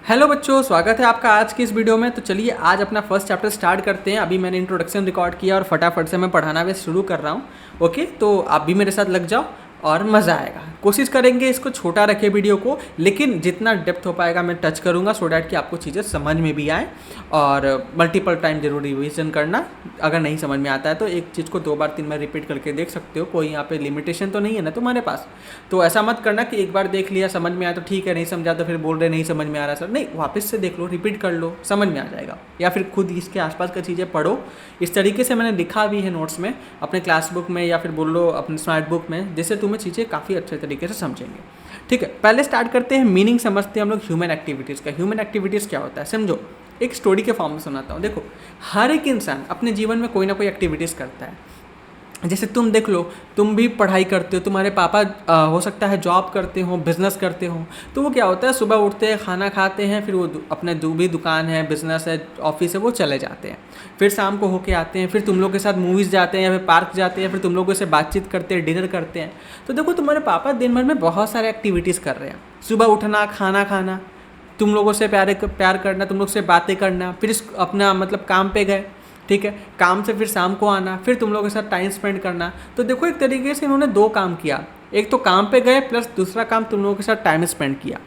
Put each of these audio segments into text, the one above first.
Hello बच्चों, स्वागत है आपका आज की इस वीडियो में। तो चलिए आज अपना फर्स्ट चैप्टर स्टार्ट करते हैं। अभी मैंने इंट्रोडक्शन रिकॉर्ड किया और फटाफट से मैं पढ़ाना भी शुरू कर रहा हूँ। ओके, तो आप भी मेरे साथ लग जाओ और मज़ा आएगा। कोशिश करेंगे इसको छोटा रखे वीडियो को, लेकिन जितना डेप्थ हो पाएगा मैं टच करूँगा सो डैट कि आपको चीज़ें समझ में भी आए। और मल्टीपल टाइम जरूर रिविजन करना। अगर नहीं समझ में आता है तो एक चीज़ को 2 बार 3 बार रिपीट करके देख सकते हो। कोई यहाँ पे लिमिटेशन तो नहीं है ना तुम्हारे पास। तो ऐसा मत करना कि एक बार देख लिया समझ में आया तो ठीक है, नहीं समझा तो फिर बोल रहे नहीं समझ में आ रहा सर। नहीं, वापस से देख लो, रिपीट कर लो, समझ में आ जाएगा। या फिर खुद इसके आसपास की चीज़ें पढ़ो। इस तरीके से मैंने लिखा भी है नोट्स में, अपने क्लास बुक में या फिर बोल लो अपने स्मार्ट बुक में, जिससे तुम्हें चीज़ें काफ़ी अच्छे तरीके से समझेंगे। ठीक है, पहले स्टार्ट करते हैं। मीनिंग समझते हैं हम लोग ह्यूमन एक्टिविटीज़ का। ह्यूमन एक्टिविटीज़ क्या होता है समझो। एक स्टोरी के फॉर्म में सुनाता हूँ। देखो, हर एक इंसान अपने जीवन में कोई ना कोई एक्टिविटीज़ करता है। जैसे तुम देख लो, तुम भी पढ़ाई करते हो, तुम्हारे पापा हो सकता है जॉब करते हो, बिजनेस करते हो। तो वो क्या होता है, सुबह उठते हैं, खाना खाते हैं, फिर वो अपने जो भी दुकान है, बिजनेस है, ऑफिस है, वो चले जाते हैं। फिर शाम को होके आते हैं, फिर तुम लोग के साथ मूवीज़ जाते हैं या फिर पार्क जाते हैं, फिर तुम लोगों से बातचीत करते हैं, डिनर करते हैं। तो देखो, तुम्हारे पापा दिन भर में बहुत सारे एक्टिविटीज़ कर रहे हैं। सुबह उठना, खाना खाना, तुम लोगों से प्यार करना, तुम लोग से बातें करना, फिर अपना मतलब काम पे गए। ठीक है, काम से फिर शाम को आना, फिर तुम लोगों के साथ टाइम स्पेंड करना। तो देखो, एक तरीके से इन्होंने 2 काम किया। एक तो काम पे गए प्लस दूसरा काम तुम लोगों के साथ टाइम स्पेंड किया।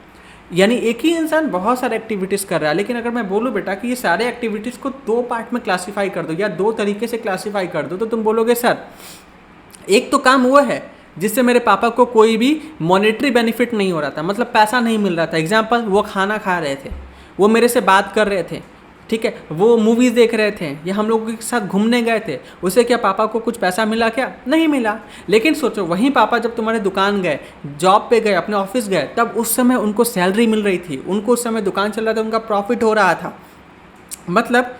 यानी एक ही इंसान बहुत सारे एक्टिविटीज़ कर रहा है। लेकिन अगर मैं बोलूँ बेटा कि ये सारे एक्टिविटीज़ को 2 पार्ट में क्लासीफाई कर दो या 2 तरीके से क्लासीफाई कर दो, तो तुम बोलोगे सर एक तो काम वो है जिससे मेरे पापा को कोई भी मॉनेटरी बेनिफिट नहीं हो रहा था, मतलब पैसा नहीं मिल रहा था। एग्जाम्पल, वो खाना खा रहे थे, वो मेरे से बात कर रहे थे, ठीक है, वो मूवीज़ देख रहे थे या हम लोगों के साथ घूमने गए थे। उससे क्या पापा को कुछ पैसा मिला? क्या नहीं मिला। लेकिन सोचो, वहीं पापा जब तुम्हारे दुकान गए, जॉब पे गए, अपने ऑफिस गए, तब उस समय उनको सैलरी मिल रही थी, उनको उस समय दुकान चल रहा था, उनका प्रॉफिट हो रहा था। मतलब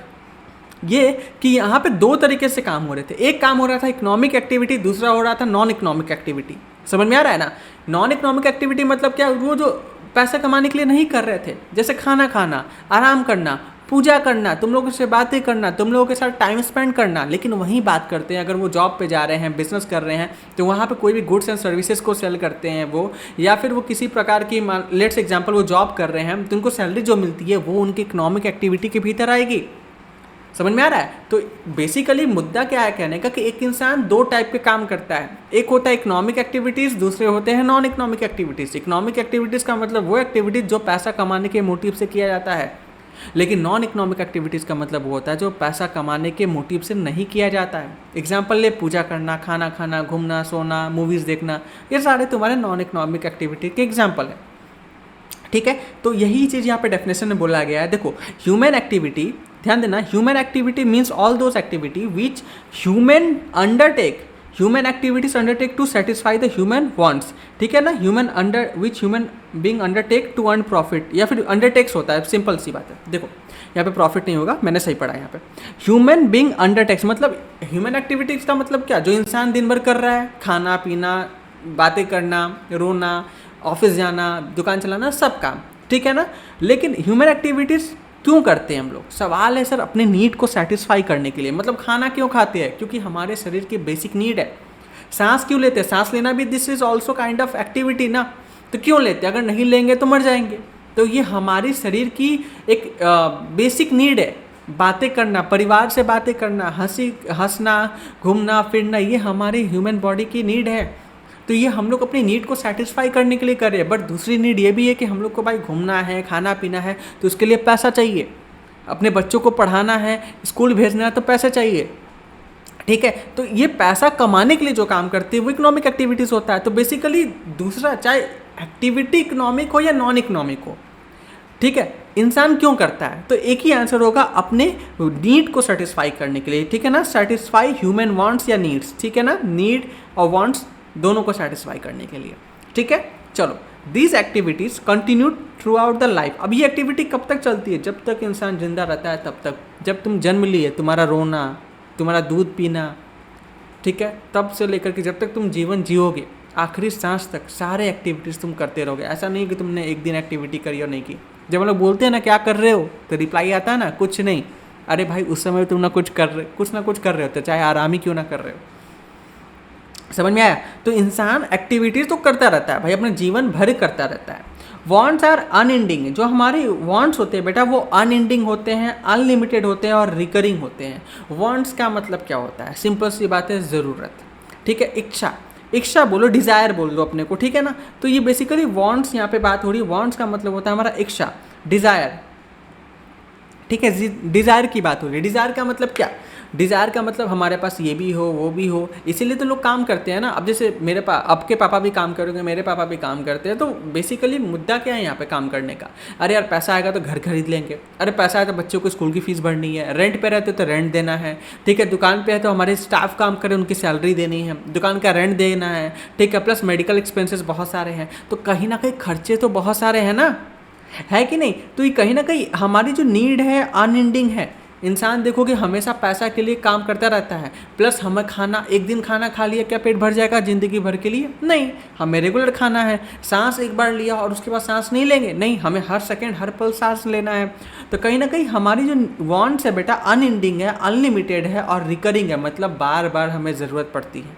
ये कि यहाँ पे 2 तरीके से काम हो रहे थे। एक काम हो रहा था इकोनॉमिक एक्टिविटी, दूसरा हो रहा था नॉन इकोनॉमिक एक्टिविटी। समझ में आ रहा है ना? नॉन इकोनॉमिक एक्टिविटी मतलब क्या? वो जो पैसा कमाने के लिए नहीं कर रहे थे, जैसे खाना खाना, आराम करना, पूजा करना, तुम लोगों से बातें करना, तुम लोगों के साथ टाइम स्पेंड करना। लेकिन वहीं बात करते हैं, अगर वो जॉब पे जा रहे हैं, बिजनेस कर रहे हैं, तो वहाँ पे कोई भी गुड्स एंड सर्विसेज को सेल करते हैं वो, या फिर वो किसी प्रकार की, लेट्स एग्जांपल, वो जॉब कर रहे हैं, तो उनको सैलरी जो मिलती है वो उनकी इकोनॉमिक एक्टिविटी के भीतर आएगी। समझ में आ रहा है? तो बेसिकली मुद्दा क्या है कहने का कि एक इंसान 2 टाइप के काम करता है। एक होता है इकोनॉमिक एक्टिविटीज़, दूसरे होते हैं non economic activities. Economic activities का मतलब वो एक्टिविटीज़ जो पैसा कमाने के मोटिव से किया जाता है। लेकिन नॉन इकोनॉमिक एक्टिविटीज़ का मतलब वो होता है जो पैसा कमाने के मोटिव से नहीं किया जाता है। एग्जाम्पल ले, पूजा करना, खाना खाना, घूमना, सोना, मूवीज़ देखना, ये सारे तुम्हारे नॉन इकोनॉमिक एक्टिविटी के एग्जाम्पल है। ठीक है, तो यही चीज़ यहाँ पे डेफिनेशन में बोला गया है। देखो, ह्यूमन एक्टिविटी, ध्यान देना, human activity means all those activity which human undertake, human activities undertake to satisfy the human wants. ठीक है ना? Human human being undertake to earn profit, या फिर अंडरटेक्स होता है, सिंपल सी बात है। देखो, यहाँ पे प्रॉफिट नहीं होगा, मैंने सही पढ़ा यहाँ पे। ह्यूमन बीइंग अंडरटेक्स मतलब ह्यूमन एक्टिविटीज का मतलब क्या? जो इंसान दिन भर कर रहा है, खाना पीना, बातें करना, रोना, ऑफिस जाना, दुकान चलाना, सब काम। ठीक है ना? लेकिन ह्यूमन एक्टिविटीज़ क्यों करते हैं हम लोग? सवाल है सर, अपने नीड को सेटिस्फाई करने के लिए। मतलब खाना क्यों खाते हैं? क्योंकि हमारे शरीर की बेसिक नीड है। सांस क्यों लेते हैं? सांस लेना भी this is also kind of activity ना। तो क्यों लेते हैं? अगर नहीं लेंगे तो मर जाएंगे। तो ये हमारी शरीर की एक बेसिक नीड है। बातें करना, परिवार से बातें करना, हंसना, घूमना फिरना, ये हमारी ह्यूमन बॉडी की नीड है। तो ये हम लोग अपनी नीड को सेटिस्फाई करने के लिए कर रहे हैं। बट दूसरी नीड ये भी है कि हम लोग को भाई घूमना है, खाना पीना है, तो उसके लिए पैसा चाहिए। अपने बच्चों को पढ़ाना है, स्कूल भेजना है, तो पैसा चाहिए। ठीक है, तो ये पैसा कमाने के लिए जो काम करती है वो इकोनॉमिक एक्टिविटीज़ होता है। तो बेसिकली दूसरा, चाहे एक्टिविटी इकोनॉमिक हो या नॉन इकोनॉमिक हो, ठीक है, इंसान क्यों करता है? तो एक ही आंसर होगा, अपने नीड को सेटिस्फाई करने के लिए। ठीक है ना? सेटिस्फाई ह्यूमन वांट्स या नीड्स। ठीक है ना? नीड और वांट्स दोनों को सेटिस्फाई करने के लिए। ठीक है, चलो, these activities continue through out the life. अब ये एक्टिविटी कब तक चलती है? जब तक इंसान जिंदा रहता है तब तक। जब तुम जन्म लिए, तुम्हारा रोना, तुम्हारा दूध पीना, ठीक है, तब से लेकर के जब तक तुम जीवन जियोगे, आखिरी सांस तक सारे एक्टिविटीज़ तुम करते रहोगे। ऐसा नहीं कि तुमने एक दिन एक्टिविटी करी और नहीं की। जब हम लोग बोलते हैं ना क्या कर रहे हो, तो रिप्लाई आता है ना, कुछ नहीं। अरे भाई, उस समय तुम कुछ ना कुछ कर रहे होते, चाहे आराम ही क्यों ना कर रहे हो। समझ में आया? तो इंसान एक्टिविटीज़ तो करता रहता है भाई, अपने जीवन भर करता रहता है। Wants are unending. जो हमारे वांट्स होते हैं बेटा वो अनएंडिंग होते हैं, अनलिमिटेड होते हैं और रिकरिंग होते हैं। वांट्स का मतलब क्या होता है? सिंपल सी बात है, ज़रूरत, ठीक है। इच्छा, इच्छा बोलो, डिज़ायर बोल दो अपने को, ठीक है ना। तो ये बेसिकली वांट्स यहाँ पे बात हो रही है। वांट्स का मतलब होता है हमारा इच्छा, डिज़ायर, ठीक है। डिज़ायर की बात हो रही है। डिज़ायर का मतलब क्या? डिज़ायर का मतलब हमारे पास ये भी हो वो भी हो, इसीलिए तो लोग काम करते हैं ना। अब जैसे मेरे आपके पापा भी काम करोगे, मेरे पापा भी काम करते हैं, तो बेसिकली मुद्दा क्या है यहाँ पे काम करने का? अरे यार पैसा आएगा तो घर खरीद लेंगे, अरे पैसा आया तो बच्चों को स्कूल की फीस भरनी है, रेंट पे रहते तो रेंट देना है, ठीक है। दुकान पे है तो हमारे स्टाफ काम करे, उनकी सैलरी देनी है, दुकान का रेंट देना है, ठीक है। प्लस मेडिकल एक्सपेंसेस बहुत सारे हैं, तो कहीं ना कहीं खर्चे तो बहुत सारे हैं ना, है कि नहीं। तो ये कहीं ना कहीं हमारी जो नीड है अनएंडिंग है। इंसान देखोगे हमेशा पैसा के लिए काम करता रहता है। प्लस हमें खाना, एक दिन खाना खा लिया क्या पेट भर जाएगा ज़िंदगी भर के लिए? नहीं, हमें रेगुलर खाना है। सांस एक बार लिया और उसके बाद सांस नहीं लेंगे, नहीं, हमें हर सेकंड हर पल सांस लेना है। तो कहीं ना कहीं हमारी जो वांट्स है बेटा अनएंडिंग है, अनलिमिटेड है और रिकरिंग है, मतलब बार बार हमें ज़रूरत पड़ती है,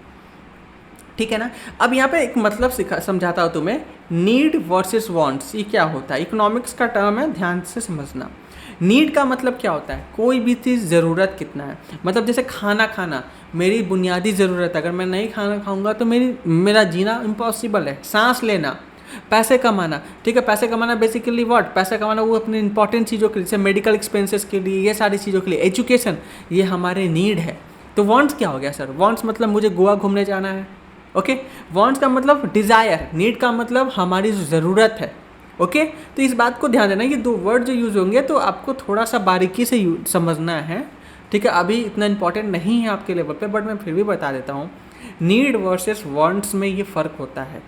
ठीक है ना। अब यहाँ पे एक मतलब समझाता हूँ तुम्हें, नीड वर्सेस वांट्स। ये क्या होता है? इकोनॉमिक्स का टर्म है, ध्यान से समझना। नीड का मतलब क्या होता है? कोई भी चीज़ ज़रूरत कितना है, मतलब जैसे खाना खाना मेरी बुनियादी ज़रूरत है, अगर मैं नहीं खाना खाऊंगा तो मेरा जीना इम्पॉसिबल है। सांस लेना, पैसे कमाना, ठीक है। पैसे कमाना बेसिकली व्हाट? पैसे कमाना वो अपनी इंपॉर्टेंट चीज़ों के लिए, जैसे मेडिकल एक्सपेंसेस के लिए, ये सारी चीज़ों के लिए, एजुकेशन, ये हमारे नीड है। तो वांट्स क्या हो गया सर? वांट्स मतलब मुझे गोवा घूमने जाना है, ओके। वांट्स का मतलब डिज़ायर, नीड का मतलब हमारी ज़रूरत है, ओके। तो इस बात को ध्यान देना, ये दो वर्ड जो यूज़ होंगे तो आपको थोड़ा सा बारीकी से समझना है, ठीक है। अभी इतना इंपॉर्टेंट नहीं है आपके लेवल पे, बट मैं फिर भी बता देता हूँ। नीड वर्सेस वांट्स में ये फ़र्क होता है।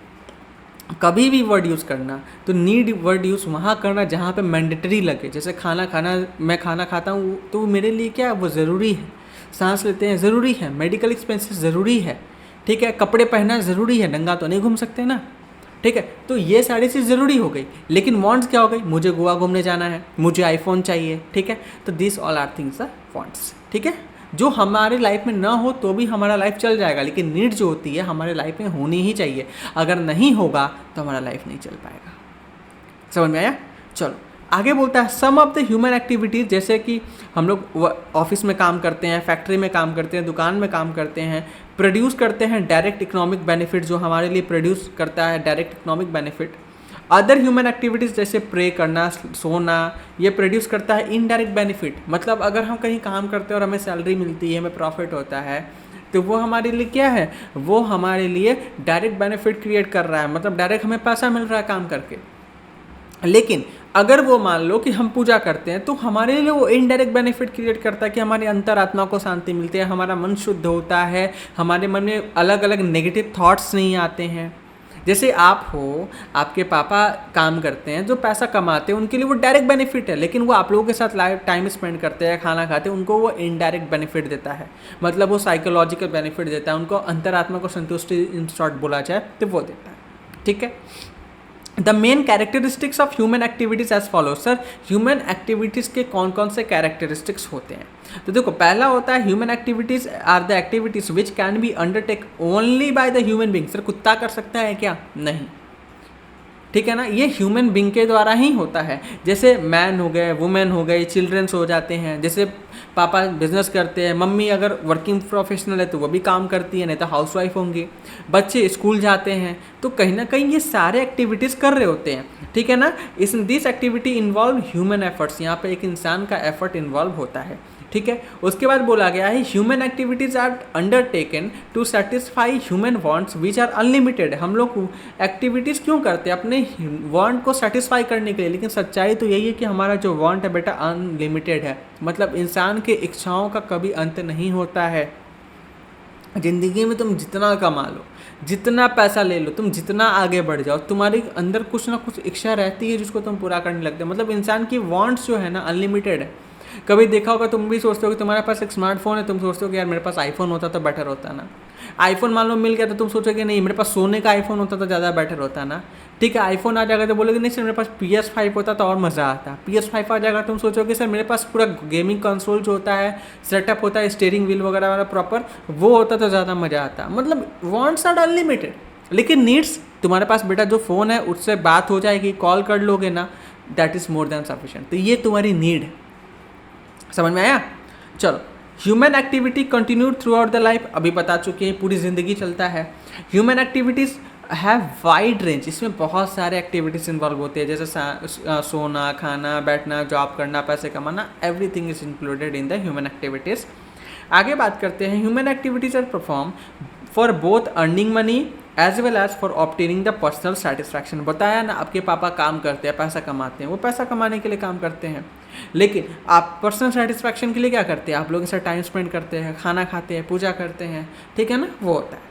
कभी भी वर्ड यूज़ करना तो नीड वर्ड यूज़ वहाँ करना जहाँ पे मैंडेटरी लगे। जैसे खाना खाना, मैं खाना खाता हूँ तो मेरे लिए क्या वो ज़रूरी है। सांस लेते हैं ज़रूरी है, मेडिकल एक्सपेंसेस ज़रूरी है, ठीक है। कपड़े पहनना ज़रूरी है, नंगा तो नहीं घूम सकते ना, ठीक है। तो ये सारी चीज़ ज़रूरी हो गई। लेकिन वांट्स क्या हो गई? मुझे गोवा घूमने जाना है, मुझे आईफोन चाहिए, ठीक है। तो this all are things are wants, ठीक है। जो हमारे लाइफ में ना हो तो भी हमारा लाइफ चल जाएगा, लेकिन नीड जो होती है हमारे लाइफ में होनी ही चाहिए। अगर नहीं होगा तो हमारा लाइफ नहीं चल पाएगा। समझ में आया? चलो आगे बोलता है, सम ऑफ द ह्यूमन एक्टिविटीज़, जैसे कि हम लोग ऑफिस में काम करते हैं, फैक्ट्री में काम करते हैं, दुकान में काम करते हैं, प्रोड्यूस करते हैं डायरेक्ट इकोनॉमिक बेनिफिट, जो हमारे लिए प्रोड्यूस करता है direct economic benefit. Other human activities जैसे प्रे करना, सोना, ये प्रोड्यूस करता है इनडायरेक्ट बेनिफिट। मतलब अगर हम कहीं काम करते हैं और हमें सैलरी मिलती है, हमें प्रॉफिट होता है, तो वो हमारे लिए क्या है? वो हमारे लिए डायरेक्ट बेनिफिट क्रिएट कर रहा है, मतलब डायरेक्ट हमें पैसा मिल रहा है काम करके। लेकिन अगर वो मान लो कि हम पूजा करते हैं तो हमारे लिए वो इनडायरेक्ट बेनिफिट क्रिएट करता है कि हमारी अंतरात्मा को शांति मिलती है, हमारा मन शुद्ध होता है, हमारे मन में अलग अलग नेगेटिव थॉट्स नहीं आते हैं। जैसे आप हो, आपके पापा काम करते हैं, जो पैसा कमाते हैं उनके लिए वो डायरेक्ट बेनिफिट है, लेकिन वो आप लोगों के साथ टाइम स्पेंड करते हैं, खाना खाते हैं, उनको वो इनडायरेक्ट बेनिफिट देता है, मतलब वो साइकोलॉजिकल बेनिफिट देता है, उनको अंतरात्मा को संतुष्टि इन शॉर्ट बोला जाए तो वो देता है, ठीक है। The main characteristics of human activities as follow. Sir human activities के कौन कौन से कैरेक्टरिस्टिक्स होते हैं? तो देखो, पहला होता है human activities are the activities which can be undertake only by the human being. Sir कुत्ता कर सकता है क्या? नहीं, ठीक है ना। ये ह्यूमन बींग के द्वारा ही होता है। जैसे मैन हो गए, वुमेन हो गए, चिल्ड्रंस हो जाते हैं। जैसे पापा बिजनेस करते हैं, मम्मी अगर वर्किंग प्रोफेशनल है तो वो भी काम करती है, नहीं तो हाउसवाइफ होंगी। बच्चे स्कूल जाते हैं, तो कहीं ना कहीं ये सारे एक्टिविटीज़ कर रहे होते हैं, ठीक है ना। This activity involve human efforts, यहाँ पे एक इंसान का एफर्ट इन्वॉल्व होता है, ठीक है। उसके बाद बोला गया है human activities are undertaken to satisfy human wants which are unlimited. हम लोग एक्टिविटीज़ क्यों करते हैं? अपने वांट को सेटिस्फाई करने के लिए, लेकिन सच्चाई तो यही है कि हमारा जो वांट है बेटा अनलिमिटेड है, मतलब इंसान के इच्छाओं का कभी अंत नहीं होता है। ज़िंदगी में तुम जितना कमा लो, जितना पैसा ले लो, तुम जितना आगे बढ़ जाओ, तुम्हारे अंदर कुछ ना कुछ इच्छा रहती है जिसको तुम पूरा करने लगते हो। मतलब इंसान की वांट्स जो है ना अनलिमिटेड है। कभी देखा होगा, तुम भी सोचते हो कि तुम्हारे पास एक स्मार्टफोन है, तुम सोचते हो कि यार मेरे पास आईफोन होता तो बेटर होता ना। आईफोन मान लो मिल गया तो तुम सोचोगे नहीं मेरे पास सोने का आईफोन होता तो ज़्यादा बेटर होता ना, ठीक है। आईफोन आ जाएगा तो बोलोगे नहीं सर मेरे पास PS5 होता तो और मज़ा आता। PS5 आ जाएगा तुम सोचोगे सर मेरे पास पूरा गेमिंग कंसोल जो होता है, सेटअप होता है, स्टीयरिंग व्हील वगैरह वाला प्रॉपर, वो होता तो ज़्यादा मज़ा आता। मतलब वांट्स आर अनलिमिटेड, लेकिन नीड्स, तुम्हारे पास बेटा जो फ़ोन है उससे बात हो जाएगी, कॉल कर लोगे ना, that is more than sufficient. तो ये तुम्हारी नीड है। समझ में आया? चलो, human activity continued through out the life, अभी बता चुके हैं, पूरी ज़िंदगी चलता है। Human activities have wide range, इसमें बहुत सारे एक्टिविटीज़ इन्वॉल्व होते हैं, जैसे सोना, खाना, बैठना, जॉब करना, पैसे कमाना, everything is included in the human activities. आगे बात करते हैं, human activities are perform for both earning money as well as for obtaining the personal satisfaction. बताया ना, आपके पापा काम करते हैं, पैसा कमाते हैं, वो पैसा कमाने के लिए काम करते हैं, लेकिन आप पर्सनल सेटिस्फैक्शन के लिए क्या करते हैं? आप लोगों के साथ टाइम स्पेंड करते हैं, खाना खाते हैं, पूजा करते हैं, ठीक है ना, वो होता है।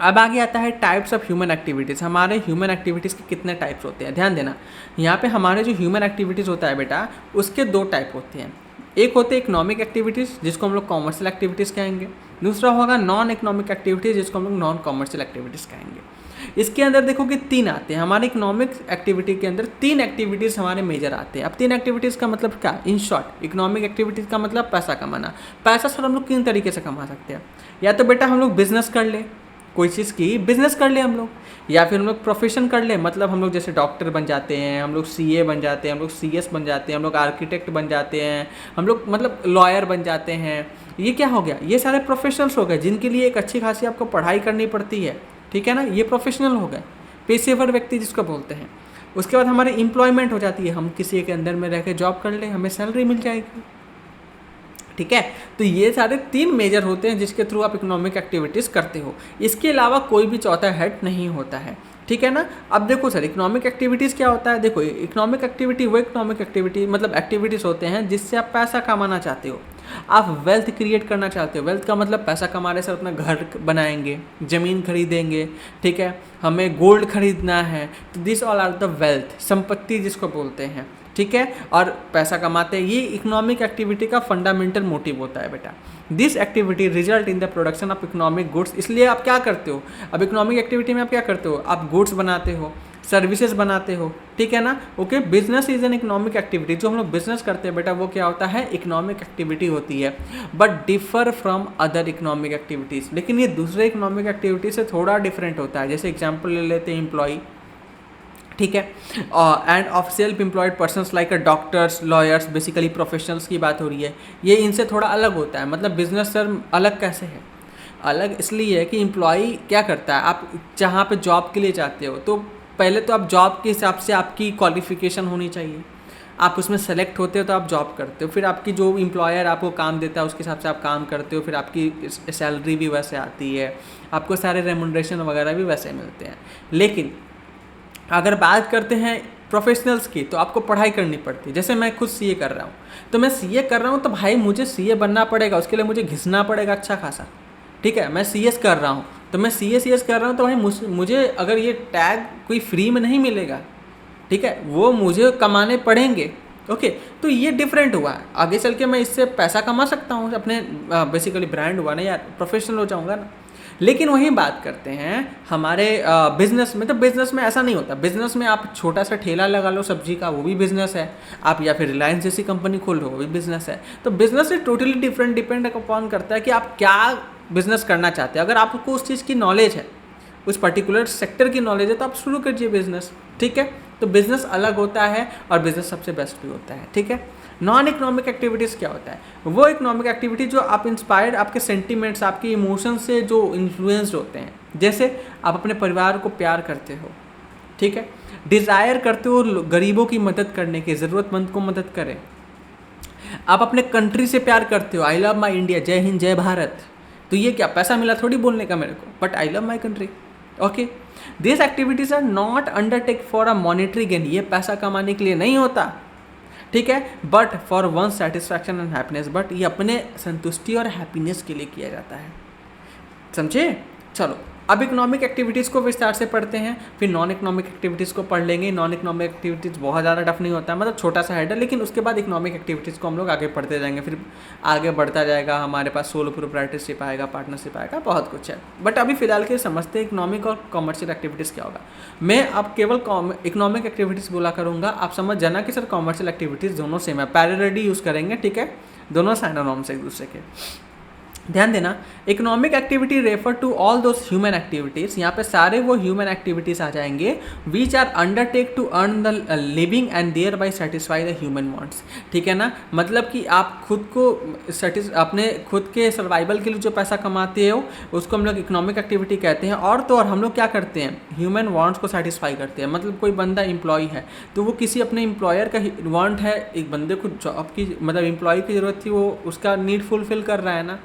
अब आगे आता है टाइप्स ऑफ ह्यूमन एक्टिविटीज़। हमारे ह्यूमन एक्टिविटीज़ के कितने टाइप्स होते हैं, ध्यान देना। यहाँ पे हमारे जो ह्यूमन एक्टिविटीज़ होता है बेटा, उसके दो टाइप होते हैं। एक होते हैं इकोनॉमिक एक्टिविटीज़, जिसको हम लोग कॉमर्शियल एक्टिविटीज़ कहेंगे। दूसरा होगा नॉन इकोनॉमिक एक्टिविटीज़, जिसको हम लोग नॉन कॉमर्शियल एक्टिविटीज़ कहेंगे। इसके अंदर देखो कि तीन आते हैं। हमारे इकोनॉमिक एक्टिविटी के अंदर तीन एक्टिविटीज़ हमारे मेजर आते हैं। अब तीन एक्टिविटीज़ का मतलब क्या? इन शॉर्ट, इकोनॉमिक एक्टिविटीज़ का मतलब पैसा कमाना। पैसा सर हम लोग किन तरीके से कमा सकते हैं? या तो बेटा हम लोग बिजनेस कर ले, कोई चीज़ की बिजनेस कर ले हम लोग, या फिर हम लोग प्रोफेशन कर ले, मतलब हम लोग जैसे डॉक्टर बन जाते हैं, हम लोग सीए बन जाते हैं, हम लोग सीएस बन जाते हैं, हम लोग आर्किटेक्ट बन जाते हैं, हम लोग मतलब लॉयर बन जाते हैं। ये क्या हो गया? ये सारे प्रोफेशनल्स हो गए, जिनके लिए एक अच्छी खासी आपको पढ़ाई करनी पड़ती है, ठीक है ना, ये प्रोफेशनल हो गए, पेशेवर व्यक्ति जिसको बोलते हैं। उसके बाद हमारी एम्प्लॉयमेंट हो जाती है, हम किसी के अंदर में रह के जॉब कर ले, हमें सैलरी मिल जाएगी, ठीक है। तो ये सारे तीन मेजर होते हैं जिसके थ्रू आप इकोनॉमिक एक्टिविटीज़ करते हो। इसके अलावा कोई भी चौथा हेड नहीं होता है, ठीक है ना। अब देखो सर, इकोनॉमिक एक्टिविटीज़ क्या होता है? देखो, इकोनॉमिक एक्टिविटी वो इकोनॉमिक एक्टिविटी मतलब एक्टिविटीज़ होते हैं जिससे आप पैसा कमाना चाहते हो, आप वेल्थ क्रिएट करना चाहते हो। वेल्थ का मतलब पैसा कमाने से अपना घर बनाएंगे, ज़मीन खरीदेंगे, ठीक है, हमें गोल्ड खरीदना है, तो this all are the wealth, संपत्ति जिसको बोलते हैं, ठीक है, और पैसा कमाते हैं। ये इकोनॉमिक एक्टिविटी का फंडामेंटल मोटिव होता है बेटा। This activity result in the production of economic goods. इसलिए आप क्या करते हो? अब इकोनॉमिक एक्टिविटी में आप क्या करते हो? आप गुड्स बनाते हो, सर्विसेज बनाते हो, ठीक है ना। Okay, business is an economic activity. जो हम लोग बिजनेस करते हैं बेटा, वो क्या होता है? इकोनॉमिक एक्टिविटी होती है, but differ from other economic activities. लेकिन ये दूसरे इकोनॉमिक एक्टिविटी से थोड़ा डिफरेंट होता है। जैसे एग्जाम्पल ले लेते हैं एम्प्लॉई, ठीक है, end of self employed persons like a doctor's, lawyers, basically professionals की बात हो रही है। ये इनसे थोड़ा अलग होता है। मतलब बिजनेस सर अलग कैसे है? अलग इसलिए है कि एम्प्लॉई क्या करता है, आप जहाँ पे जॉब के लिए जाते हो, तो पहले तो आप जॉब के हिसाब से आपकी क्वालिफिकेशन होनी चाहिए, आप उसमें सेलेक्ट होते हो तो आप जॉब करते हो, फिर आपकी जो एम्प्लॉयर आपको काम देता है उसके हिसाब से आप काम करते हो, फिर आपकी सैलरी भी वैसे आती है, आपको सारे रेमुनरेशन वगैरह भी वैसे मिलते हैं। लेकिन अगर बात करते हैं प्रोफेशनल्स की, तो आपको पढ़ाई करनी पड़ती है। जैसे मैं खुद सीए कर रहा हूँ, तो मैं सीए कर रहा हूँ तो भाई मुझे सीए बनना पड़ेगा, उसके लिए मुझे घिसना पड़ेगा अच्छा खासा, ठीक है। मैं सीएस कर रहा हूँ तो मैं सीएस कर रहा हूँ, तो भाई मुझे अगर ये टैग कोई फ्री में नहीं मिलेगा, ठीक है, वो मुझे कमाने पड़ेंगे। ओके, तो ये डिफरेंट हुआ है। आगे चल के मैं इससे पैसा कमा सकता हूँ, अपने बेसिकली ब्रांड हुआ ना यार, प्रोफेशनल हो जाऊँगा ना। लेकिन वहीं बात करते हैं हमारे बिजनेस में, तो बिजनेस में ऐसा नहीं होता। बिजनेस में आप छोटा सा ठेला लगा लो सब्जी का, वो भी बिजनेस है। आप या फिर रिलायंस जैसी कंपनी खोल लो, वो भी बिजनेस है। तो बिजनेस से टोटली डिफरेंट डिपेंड अपॉन करता है कि आप क्या बिजनेस करना चाहते हैं। अगर आपको उस चीज़ की नॉलेज है, उस पर्टिकुलर सेक्टर की नॉलेज है, तो आप शुरू कीजिए बिजनेस, ठीक है। तो बिजनेस अलग होता है और बिजनेस सबसे बेस्ट भी होता है, ठीक है। नॉन इकोनॉमिक एक्टिविटीज़ क्या होता है? वो इकोनॉमिक एक्टिविटी जो आप इंस्पायर्ड, आपके सेंटिमेंट्स, आपके इमोशन से जो इन्फ्लुएंस्ड होते हैं। जैसे आप अपने परिवार को प्यार करते हो, ठीक है, डिज़ायर करते हो गरीबों की मदद करने की, ज़रूरतमंद को मदद करें। आप अपने कंट्री से प्यार करते हो, आई लव माई इंडिया, जय हिंद जय भारत। तो ये क्या पैसा मिला थोड़ी बोलने का मेरे को, but I love my country. Okay, this activities are not undertake for a monetary gain. ये पैसा कमाने के लिए नहीं होता, ठीक है, but for one satisfaction and happiness. But ये अपने संतुष्टि और हैप्पीनेस के लिए किया जाता है, समझे। चलो, अब इकोनॉमिक एक्टिविटीज़ को विस्तार से पढ़ते हैं, फिर नॉन इकोनॉमिक एक्टिविटीज़ को पढ़ लेंगे। नॉन इकोनॉमिक एक्टिविटीज़ बहुत ज़्यादा टफ नहीं होता है, मतलब छोटा सा हेड है, लेकिन उसके बाद इकोनॉमिक एक्टिविटीज़ को हम लोग आगे पढ़ते जाएंगे। फिर आगे बढ़ता जाएगा, हमारे पास सोलो प्रोप्राइटरशिप आएगा, पार्टनरशिप आएगा, बहुत कुछ है। बट अभी फिलहाल के समझते हैं इकोनॉमिक और कॉमर्शियल एक्टिविटीज़ क्या होगा। मैं अब केवल इकोनॉमिक एक्टिविटीज़ बोला करूँगा, आप समझ जाना कि सर कॉमर्शियल एक्टिविटीज़ दोनों सेम है, पैरेलली यूज़ करेंगे, ठीक है, दोनों साइनोनिम्स एक दूसरे के। ध्यान देना, economic activity refer to all those human activities, यहाँ पे सारे वो ह्यूमन एक्टिविटीज़ आ जाएंगे which are undertake to earn the living and thereby satisfy the human wants. ठीक है ना, मतलब कि आप खुद को अपने खुद के सर्वाइवल के लिए जो पैसा कमाते हो उसको हम लोग इकोनॉमिक एक्टिविटी कहते हैं। और तो और हम लोग क्या करते हैं, ह्यूमन वांट्स को सेटिस्फाई करते हैं। मतलब कोई बंदा एम्प्लॉय है तो वो किसी अपने एम्प्लॉयर का वांट है, एक बंदे को जॉब की मतलब एम्प्लॉय की ज़रूरत थी, वो उसका नीड फुलफिल कर रहा है ना,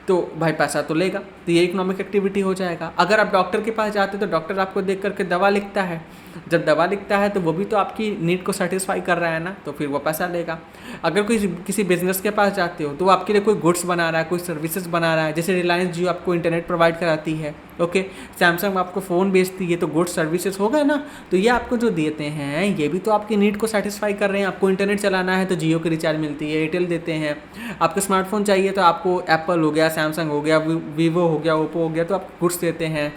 तो भाई पैसा तो लेगा, तो ये इकोनॉमिक एक्टिविटी हो जाएगा। अगर आप डॉक्टर के पास जाते हो तो डॉक्टर आपको देख करके दवा लिखता है, जब दवा लिखता है तो वो भी तो आपकी नीड को सेटिस्फाई कर रहा है ना, तो फिर वो पैसा लेगा। अगर कोई किसी बिजनेस के पास जाते हो तो वो आपके लिए कोई गुड्स बना रहा है, कोई सर्विसेज बना रहा है, जैसे रिलायंस जियो आपको इंटरनेट प्रोवाइड कराती है, ओके, सैमसंग आपको फ़ोन बेचती है, तो गुड्स सर्विसेज हो गए ना। तो ये आपको जो देते हैं ये भी तो आपकी नीड को सेटिस्फाई कर रहे हैं। आपको इंटरनेट चलाना है तो जियो की रिचार्ज मिलती है, एयरटेल देते हैं। आपको स्मार्टफोन चाहिए तो आपको एप्पल हो गया, सैमसंग हो गया, वीवो हो गया, ओप्पो हो गया, तो आपको गुड्स देते हैं।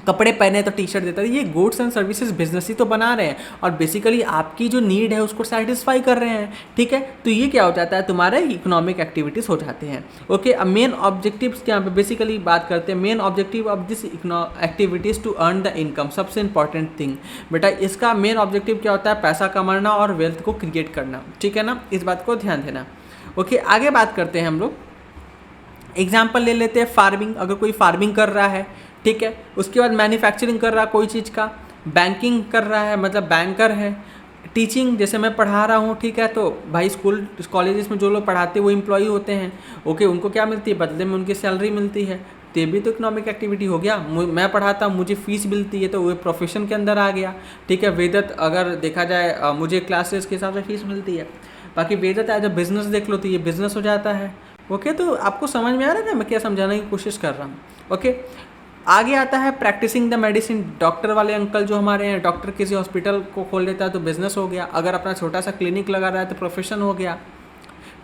कपड़े पहने तो टी शर्ट देता है। ये गुड्स एंड सर्विसेज बिजनेस ही तो बना रहे हैं और बेसिकली आपकी जो नीड है उसको सेटिस्फाई कर रहे हैं। ठीक है, तो ये क्या हो जाता है, तुम्हारे इकोनॉमिक एक्टिविटीज़ हो जाते हैं। ओके, अब मेन ऑब्जेक्टिव्स क्या पे बेसिकली बात करते हैं। Main objective of this activities to earn the income, सबसे इंपॉर्टेंट थिंग बेटा, इसका मेन ऑब्जेक्टिव क्या होता है, पैसा कमाना और वेल्थ को क्रिएट करना। ठीक है ना, इस बात को ध्यान देना। ओके, आगे बात करते हैं हम लोग। एग्जाम्पल ले लेते हैं फार्मिंग। अगर कोई फार्मिंग कर रहा है, ठीक है, उसके बाद मैन्युफैक्चरिंग कर रहा है कोई चीज़ का, बैंकिंग कर रहा है मतलब बैंकर है, टीचिंग जैसे मैं पढ़ा रहा हूँ, ठीक है, तो भाई स्कूल कॉलेजेस में जो लोग पढ़ाते हैं वो एम्प्लॉई होते हैं, ओके, उनको क्या मिलती है, बदले में उनकी सैलरी मिलती है, तो ये भी तो इकोनॉमिक एक्टिविटी हो गया। मैं पढ़ाता हूँ, मुझे फीस मिलती है, तो वो प्रोफेशन के अंदर आ गया। ठीक है, वेदत अगर देखा जाए मुझे क्लासेस के हिसाब से फीस मिलती है, बाकी वेदत एज अ बिजनेस देख लो तो ये बिजनेस हो जाता है। ओके, तो आपको समझ में आ रहा है ना मैं क्या समझाने की कोशिश कर रहा हूँ। ओके, आगे आता है प्रैक्टिसिंग द मेडिसिन। डॉक्टर वाले अंकल जो हमारे हैं, डॉक्टर किसी हॉस्पिटल को खोल लेता है तो बिजनेस हो गया। अगर अपना छोटा सा क्लिनिक लगा रहा है तो प्रोफेशन हो गया।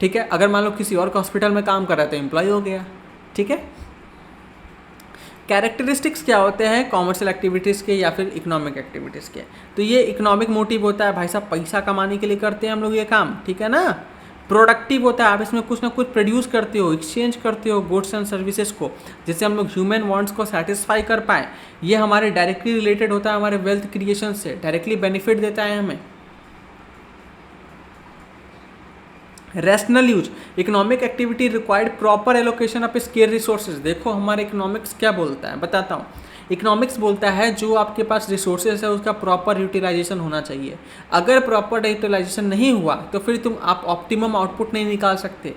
ठीक है, अगर मान लो किसी और का हॉस्पिटल में काम कर रहा है तो एम्प्लॉय हो गया। ठीक है, कैरेक्टरिस्टिक्स क्या होते हैं कॉमर्शियल एक्टिविटीज़ के या फिर इकोनॉमिक एक्टिविटीज़ के, तो ये इकोनॉमिक मोटिव होता है भाई साहब, पैसा कमाने के लिए करते हैं हम लोग ये काम। ठीक है ना, प्रोडक्टिव होता है, आप इसमें कुछ ना कुछ प्रोड्यूस करते हो, एक्सचेंज करते हो गुड्स एंड सर्विसेज को, जिससे हम लोग ह्यूमन वांट्स को सेटिस्फाई कर पाएँ। ये हमारे डायरेक्टली रिलेटेड होता है हमारे वेल्थ क्रिएशन से, डायरेक्टली बेनिफिट देता है हमें। Rational use, economic activity required proper allocation of square resources. देखो हमारे इकोनॉमिक्स क्या बोलता है, बताता हूँ। इकोनॉमिक्स बोलता है जो आपके पास रिसोर्सेज है उसका प्रॉपर यूटिलाइजेशन होना चाहिए। अगर प्रॉपर यूटिलाइजेशन नहीं हुआ तो फिर आप ऑप्टिमम आउटपुट नहीं निकाल सकते।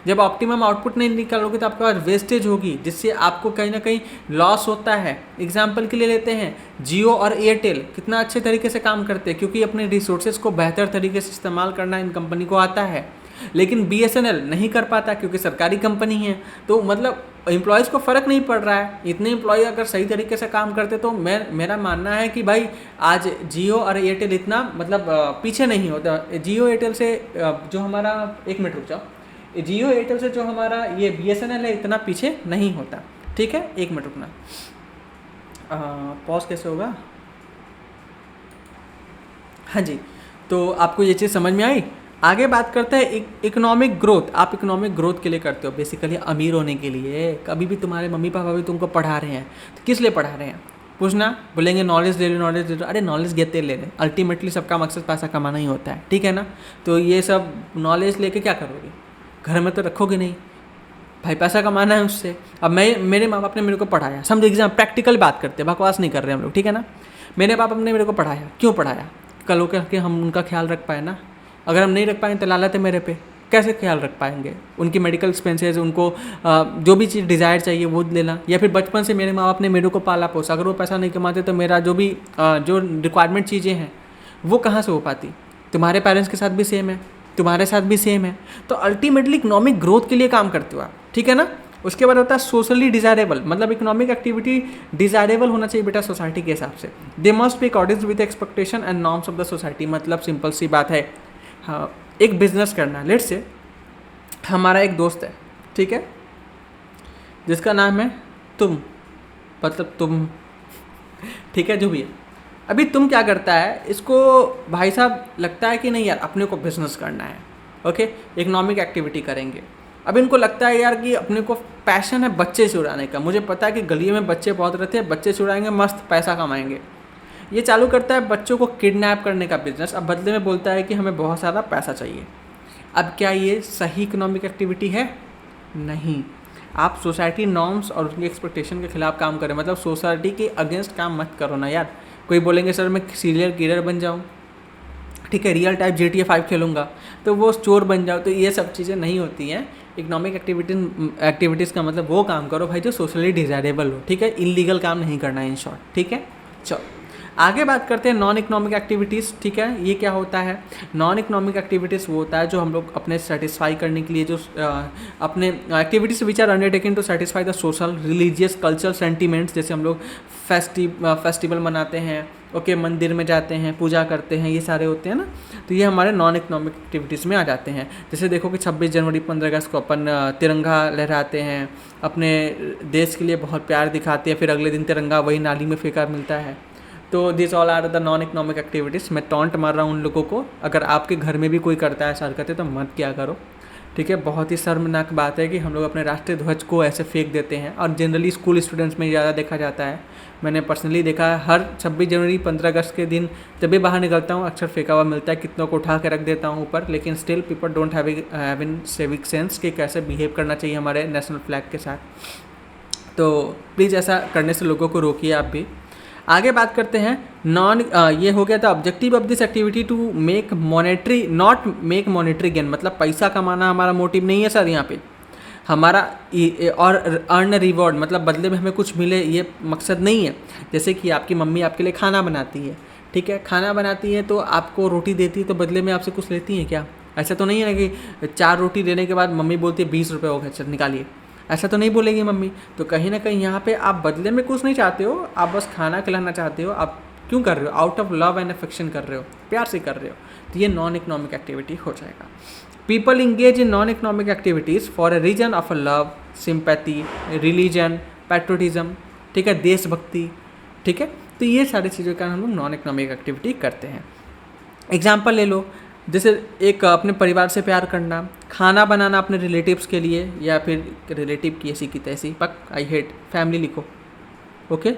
जब ऑप्टिमम आउटपुट नहीं निकालोगे तो आपके पास वेस्टेज होगी, जिससे आपको कहीं ना कहीं लॉस होता है। एग्जाम्पल के लिए लेते हैं जियो और एयरटेल, कितना अच्छे तरीके से काम करते हैं क्योंकि अपने रिसोर्सेज को बेहतर तरीके से इस्तेमाल करना इन कंपनी को आता है। लेकिन BSNL नहीं कर पाता क्योंकि सरकारी कंपनी है। तो मतलब एम्प्लॉयज़ को फ़र्क नहीं पड़ रहा है। इतने एम्प्लॉय अगर सही तरीके से काम करते तो मेरा मानना है कि भाई आज जियो और एयरटेल इतना मतलब पीछे नहीं होता। जियो एयरटेल से जो हमारा, एक मिनट रुक जाओ, जियो एयरटेल से जो हमारा ये BSNL है इतना पीछे नहीं होता। ठीक है, एक मिनट रुकना, पॉज कैसे होगा। हाँ जी, तो आपको ये चीज़ समझ में आई। आगे बात करते हैं इकोनॉमिक ग्रोथ। आप इकोनॉमिक ग्रोथ के लिए करते हो बेसिकली अमीर होने के लिए। कभी भी तुम्हारे मम्मी पापा भी तुमको पढ़ा रहे हैं तो किस लिए पढ़ा रहे हैं, पूछना, बोलेंगे नॉलेज ले लो, नॉलेज ले लो। अरे नॉलेज लेते ले लें, अल्टीमेटली सबका मकसद पैसा कमाना ही होता है। ठीक है ना, तो ये सब नॉलेज लेके क्या करोगे, घर में तो रखोगे नहीं, भाई पैसा कमाना है उससे। अब मेरे माँ बाप ने मेरे को पढ़ाया, समझो एग्जाम प्रैक्टिकल बात करते हैं, बकवास नहीं कर रहे हम लोग। ठीक है ना, मेरे बाप ने मेरे को पढ़ाया, क्यों पढ़ाया, कल हो के हम उनका ख्याल रख पाए ना। अगर हम नहीं रख पाएंगे तो लालत है मेरे पे, कैसे ख्याल रख पाएंगे। उनकी मेडिकल एक्सपेंसेस, उनको जो भी चीज़ डिज़ायर चाहिए वो लेना, या फिर बचपन से मेरे माँ बाप ने मेरे को पाला पोसा, अगर वो पैसा नहीं कमाते तो मेरा जो भी जो रिक्वायरमेंट चीज़ें हैं वो कहाँ से हो पाती। तुम्हारे पेरेंट्स के साथ भी सेम है, तुम्हारे साथ भी सेम है। तो अल्टीमेटली इकोनॉमिक ग्रोथ के लिए काम करते हो आप। ठीक है ना, उसके बाद होता है सोशली डिज़ायरेबल, मतलब इकोनॉमिक एक्टिविटी डिज़ायरेबल होना चाहिए बेटा सोसाइटी के हिसाब से। They must be according with expectation and norms of the society. मतलब सिंपल सी बात है, हाँ, एक बिजनेस करना है। लेट्स से हमारा एक दोस्त है, ठीक है, जिसका नाम है तुम, मतलब तुम, ठीक है, जो भी है। अभी तुम क्या करता है, इसको भाई साहब लगता है कि नहीं यार अपने को बिजनेस करना है, ओके, इकोनॉमिक एक्टिविटी करेंगे। अब इनको लगता है यार कि अपने को पैशन है बच्चे चुराने का, मुझे पता है कि गली में बच्चे बहुत रहते हैं, बच्चे चुराएंगे, मस्त पैसा कमाएंगे। ये चालू करता है बच्चों को किडनैप करने का बिजनेस, अब बदले में बोलता है कि हमें बहुत सारा पैसा चाहिए। अब क्या ये सही इकोनॉमिक एक्टिविटी है? नहीं। आप सोसाइटी नॉर्म्स और उनकी एक्सपेक्टेशन के खिलाफ काम करें, मतलब सोसाइटी के अगेंस्ट काम मत करो ना यार। कोई बोलेंगे सर मैं सीरियल किलर बन जाऊँ, ठीक है, रियल टाइप GTA 5 खेलूँगा, तो वो चोर बन जाओ, तो ये सब चीज़ें नहीं होती हैं। इकोनॉमिक एक्टिविटीज़ का मतलब वो काम करो भाई जो सोशली डिज़ायरेबल हो, ठीक है, इलीगल काम नहीं करना है इन शॉर्ट, ठीक है। चलो आगे बात करते हैं नॉन इकोनॉमिक एक्टिविटीज़, ठीक है। ये क्या होता है? नॉन इकोनॉमिक एक्टिविटीज़ वो होता है जो हम लोग अपने सेटिस्फाई करने के लिए जो अपने activities which are undertaken to satisfy the social religious cultural sentiments, जैसे हम लोग फेस्टिवल मनाते हैं, ओके, मंदिर में जाते हैं, पूजा करते हैं, ये सारे होते हैं ना, तो ये हमारे नॉन इकोनॉमिक एक्टिविटीज़ में आ जाते हैं। जैसे देखो कि 26 जनवरी 15 अगस्त को अपन तिरंगा लहराते हैं, अपने देश के लिए बहुत प्यार दिखाते हैं, फिर अगले दिन तिरंगा वही नाली में फेंका मिलता है। तो this all are the non economic activities. मैं टॉन्ट मार रहा हूँ उन लोगों को, अगर आपके घर में भी कोई करता है हरकतें तो मत क्या करो, ठीक है। बहुत ही शर्मनाक बात है कि हम लोग अपने राष्ट्रीय ध्वज को ऐसे फेंक देते हैं, और जनरली स्कूल स्टूडेंट्स में ज़्यादा देखा जाता है। मैंने पर्सनली देखा है, हर 26 जनवरी 15 अगस्त के दिन जब भी बाहर निकलता हूँ अक्सर फेंका हुआ मिलता है, कितनों को उठा के रख देता हूँ ऊपर, लेकिन still people don't have in civic sense कि कैसे बिहेव करना चाहिए हमारे नेशनल फ्लैग के साथ। तो प्लीज़ ऐसा करने से लोगों को रोकिए आप भी। आगे बात करते हैं ये हो गया था objective of this activity to make monetary, not make monetary gain, मतलब पैसा कमाना हमारा मोटिव नहीं है सर यहाँ पे हमारा, और अर्न रिवॉर्ड मतलब बदले में हमें कुछ मिले, ये मकसद नहीं है। जैसे कि आपकी मम्मी आपके लिए खाना बनाती है, ठीक है, खाना बनाती है तो आपको रोटी देती है, तो बदले में आपसे कुछ लेती है क्या? ऐसा तो नहीं है ना कि 4 रोटी देने के बाद मम्मी बोलती है 20 रुपये हो गए चल निकालिए, ऐसा तो नहीं बोलेगी मम्मी। तो कहीं ना कहीं यहाँ पे आप बदले में कुछ नहीं चाहते हो, आप बस खाना खिलाना चाहते हो। आप क्यों कर रहे हो? Out of love and affection कर रहे हो, प्यार से कर रहे हो, तो ये नॉन इकोनॉमिक एक्टिविटी हो जाएगा। People engage in non economic activities for a reason of a love, sympathy, religion, patriotism, ठीक है, देशभक्ति, ठीक है। तो ये सारी चीज़ों का हम लोग नॉन इकोनॉमिक एक्टिविटी करते हैं। एग्जाम्पल ले लो, जैसे एक अपने परिवार से प्यार करना, खाना बनाना अपने रिलेटिव्स के लिए, या फिर रिलेटिव की ऐसी की तैसी, पक आई हेट फैमिली लिखो, ओके।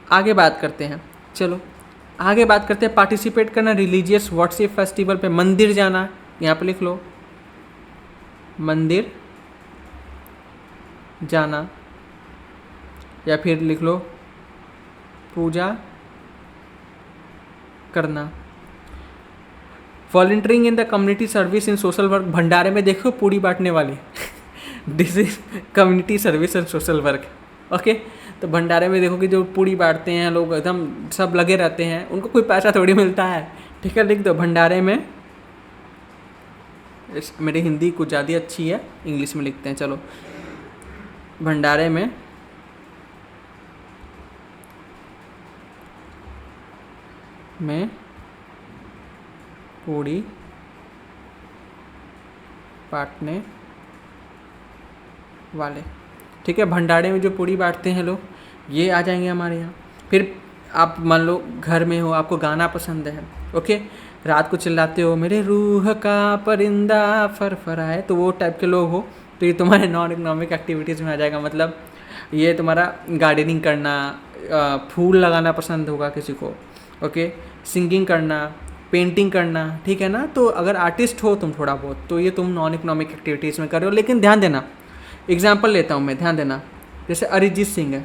आगे बात करते हैं, चलो आगे बात करते हैं पार्टिसिपेट करना रिलीजियस वर्शिप फेस्टिवल पे, मंदिर जाना, यहाँ पे लिख लो मंदिर जाना, या फिर लिख लो पूजा करना। Volunteering in the community service in social work, भंडारे में देखो पूड़ी बांटने वाले this is community service and social work, okay. तो भंडारे में देखो कि जो पूड़ी बांटते हैं लोग, एकदम सब लगे रहते हैं, उनको कोई पैसा थोड़ी मिलता है, ठीक है। लिख दो भंडारे में, मेरी हिंदी कुछ ज़्यादा अच्छी है, इंग्लिश में लिखते हैं, चलो भंडारे में पूड़ी बांटने वाले, ठीक है। भंडारे में जो पूड़ी बांटते हैं लोग, ये आ जाएंगे हमारे यहाँ। फिर आप मान लो घर में हो, आपको गाना पसंद है, ओके, रात को चिल्लाते हो मेरे रूह का परिंदा फरफराए, तो वो टाइप के लोग हो, तो ये तुम्हारे नॉन इकोनॉमिक एक्टिविटीज़ में आ जाएगा। मतलब ये तुम्हारा गार्डनिंग करना, फूल लगाना पसंद होगा किसी को, ओके, सिंगिंग करना, पेंटिंग करना, ठीक है ना। तो अगर आर्टिस्ट हो तुम थोड़ा बहुत, तो ये तुम नॉन इकोनॉमिक एक्टिविटीज़ में कर रहे हो। लेकिन ध्यान देना, एग्जाम्पल लेता हूँ मैं, ध्यान देना, जैसे अरिजीत सिंह है,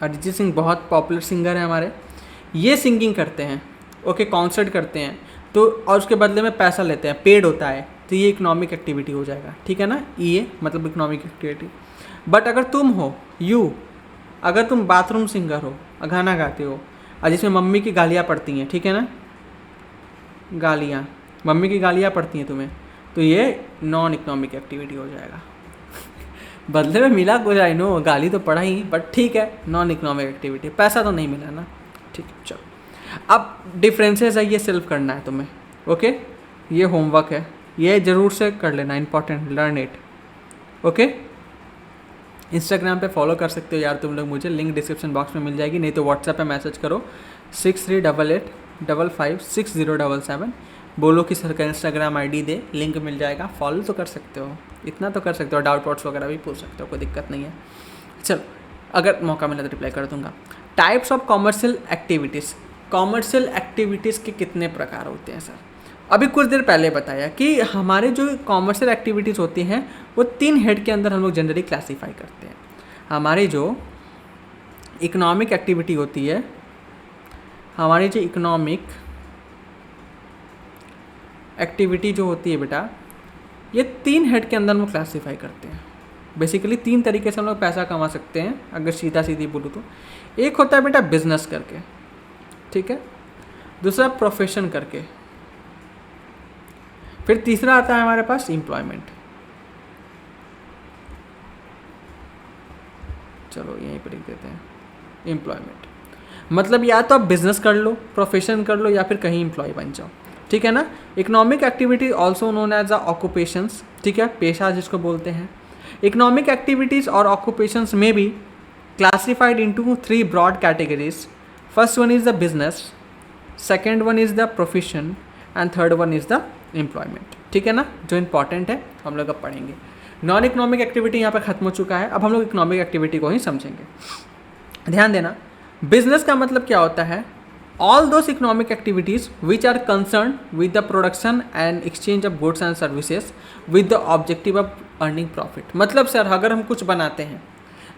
अरिजीत सिंह बहुत पॉपुलर सिंगर है हमारे, ये सिंगिंग करते हैं, ओके, कॉन्सर्ट करते हैं, तो और उसके बदले में पैसा लेते हैं, पेड होता है, तो ये इकोनॉमिक एक्टिविटी हो जाएगा, ठीक है ना। ये मतलब इकोनॉमिक एक्टिविटी। बट अगर तुम हो अगर तुम बाथरूम सिंगर हो, गाना गाते हो, और जिसमें मम्मी की गालियाँ पड़ती हैं, ठीक है ना, गालियाँ, मम्मी की गालियाँ पड़ती हैं तुम्हें, तो ये नॉन इकोनॉमिक एक्टिविटी हो जाएगा। बदले में मिला कुछ, आई नो गाली तो पड़ा ही, बट ठीक है, नॉन इकोनॉमिक एक्टिविटी, पैसा तो नहीं मिला ना, ठीक है। चलो अब डिफरेंसेस है, ये सेल्फ करना है तुम्हें, ओके, ये होमवर्क है, ये ज़रूर से कर लेना, important, learn it, okay. Instagram पे फॉलो कर सकते हो यार तुम लोग मुझे, लिंक डिस्क्रिप्शन बॉक्स में मिल जाएगी, नहीं तो व्हाट्सएप पे मैसेज करो 6388556077। बोलो कि सर का इंस्टाग्राम आईडी दे, लिंक मिल जाएगा, फॉलो तो कर सकते हो, इतना तो कर सकते हो, डाउट वाउट्स वगैरह भी पूछ सकते हो, कोई दिक्कत नहीं है। चलो अगर मौका मिला तो रिप्लाई कर दूंगा। Types of commercial activities, commercial activities के कितने प्रकार होते हैं सर? अभी कुछ देर पहले बताया कि हमारे जो कॉमर्शियल एक्टिविटीज़ होती हैं वो 3 हेड के अंदर हम लोग जनरली क्लासीफाई करते हैं। हमारी जो इकोनॉमिक एक्टिविटी होती है, हमारी जो इकोनॉमिक एक्टिविटी जो होती है बेटा, ये 3 हेड के अंदर हम लोग क्लासीफाई करते हैं। बेसिकली 3 तरीके से हम लोग पैसा कमा सकते हैं अगर सीधा सीधी बोलूँ तो। एक होता है बेटा बिजनेस करके, ठीक है, दूसरा प्रोफेशन करके, फिर तीसरा आता है हमारे पास एम्प्लॉयमेंट। चलो यहीं पर लिख देते हैं एम्प्लॉयमेंट। मतलब या तो आप बिजनेस कर लो, प्रोफेशन कर लो, या फिर कहीं एम्प्लॉय बन जाओ, ठीक है ना। Economic activity also known as a occupations, ठीक है, पेशा जिसको बोलते हैं। इकोनॉमिक एक्टिविटीज़ और ऑक्यूपेशंस में भी classified into 3 broad categories. First one is the business, second one is the profession and third one is the employment, ठीक है ना। जो इंपॉर्टेंट है हम लोग अब पढ़ेंगे। नॉन इकोनॉमिक एक्टिविटी यहाँ पर खत्म हो चुका है, अब हम लोग इकोनॉमिक एक्टिविटी को ही समझेंगे। ध्यान देना, बिजनेस का मतलब क्या होता है? All those economic activities which are concern with the production and exchange of goods and services with the objective of earning profit. मतलब सर अगर हम कुछ बनाते हैं,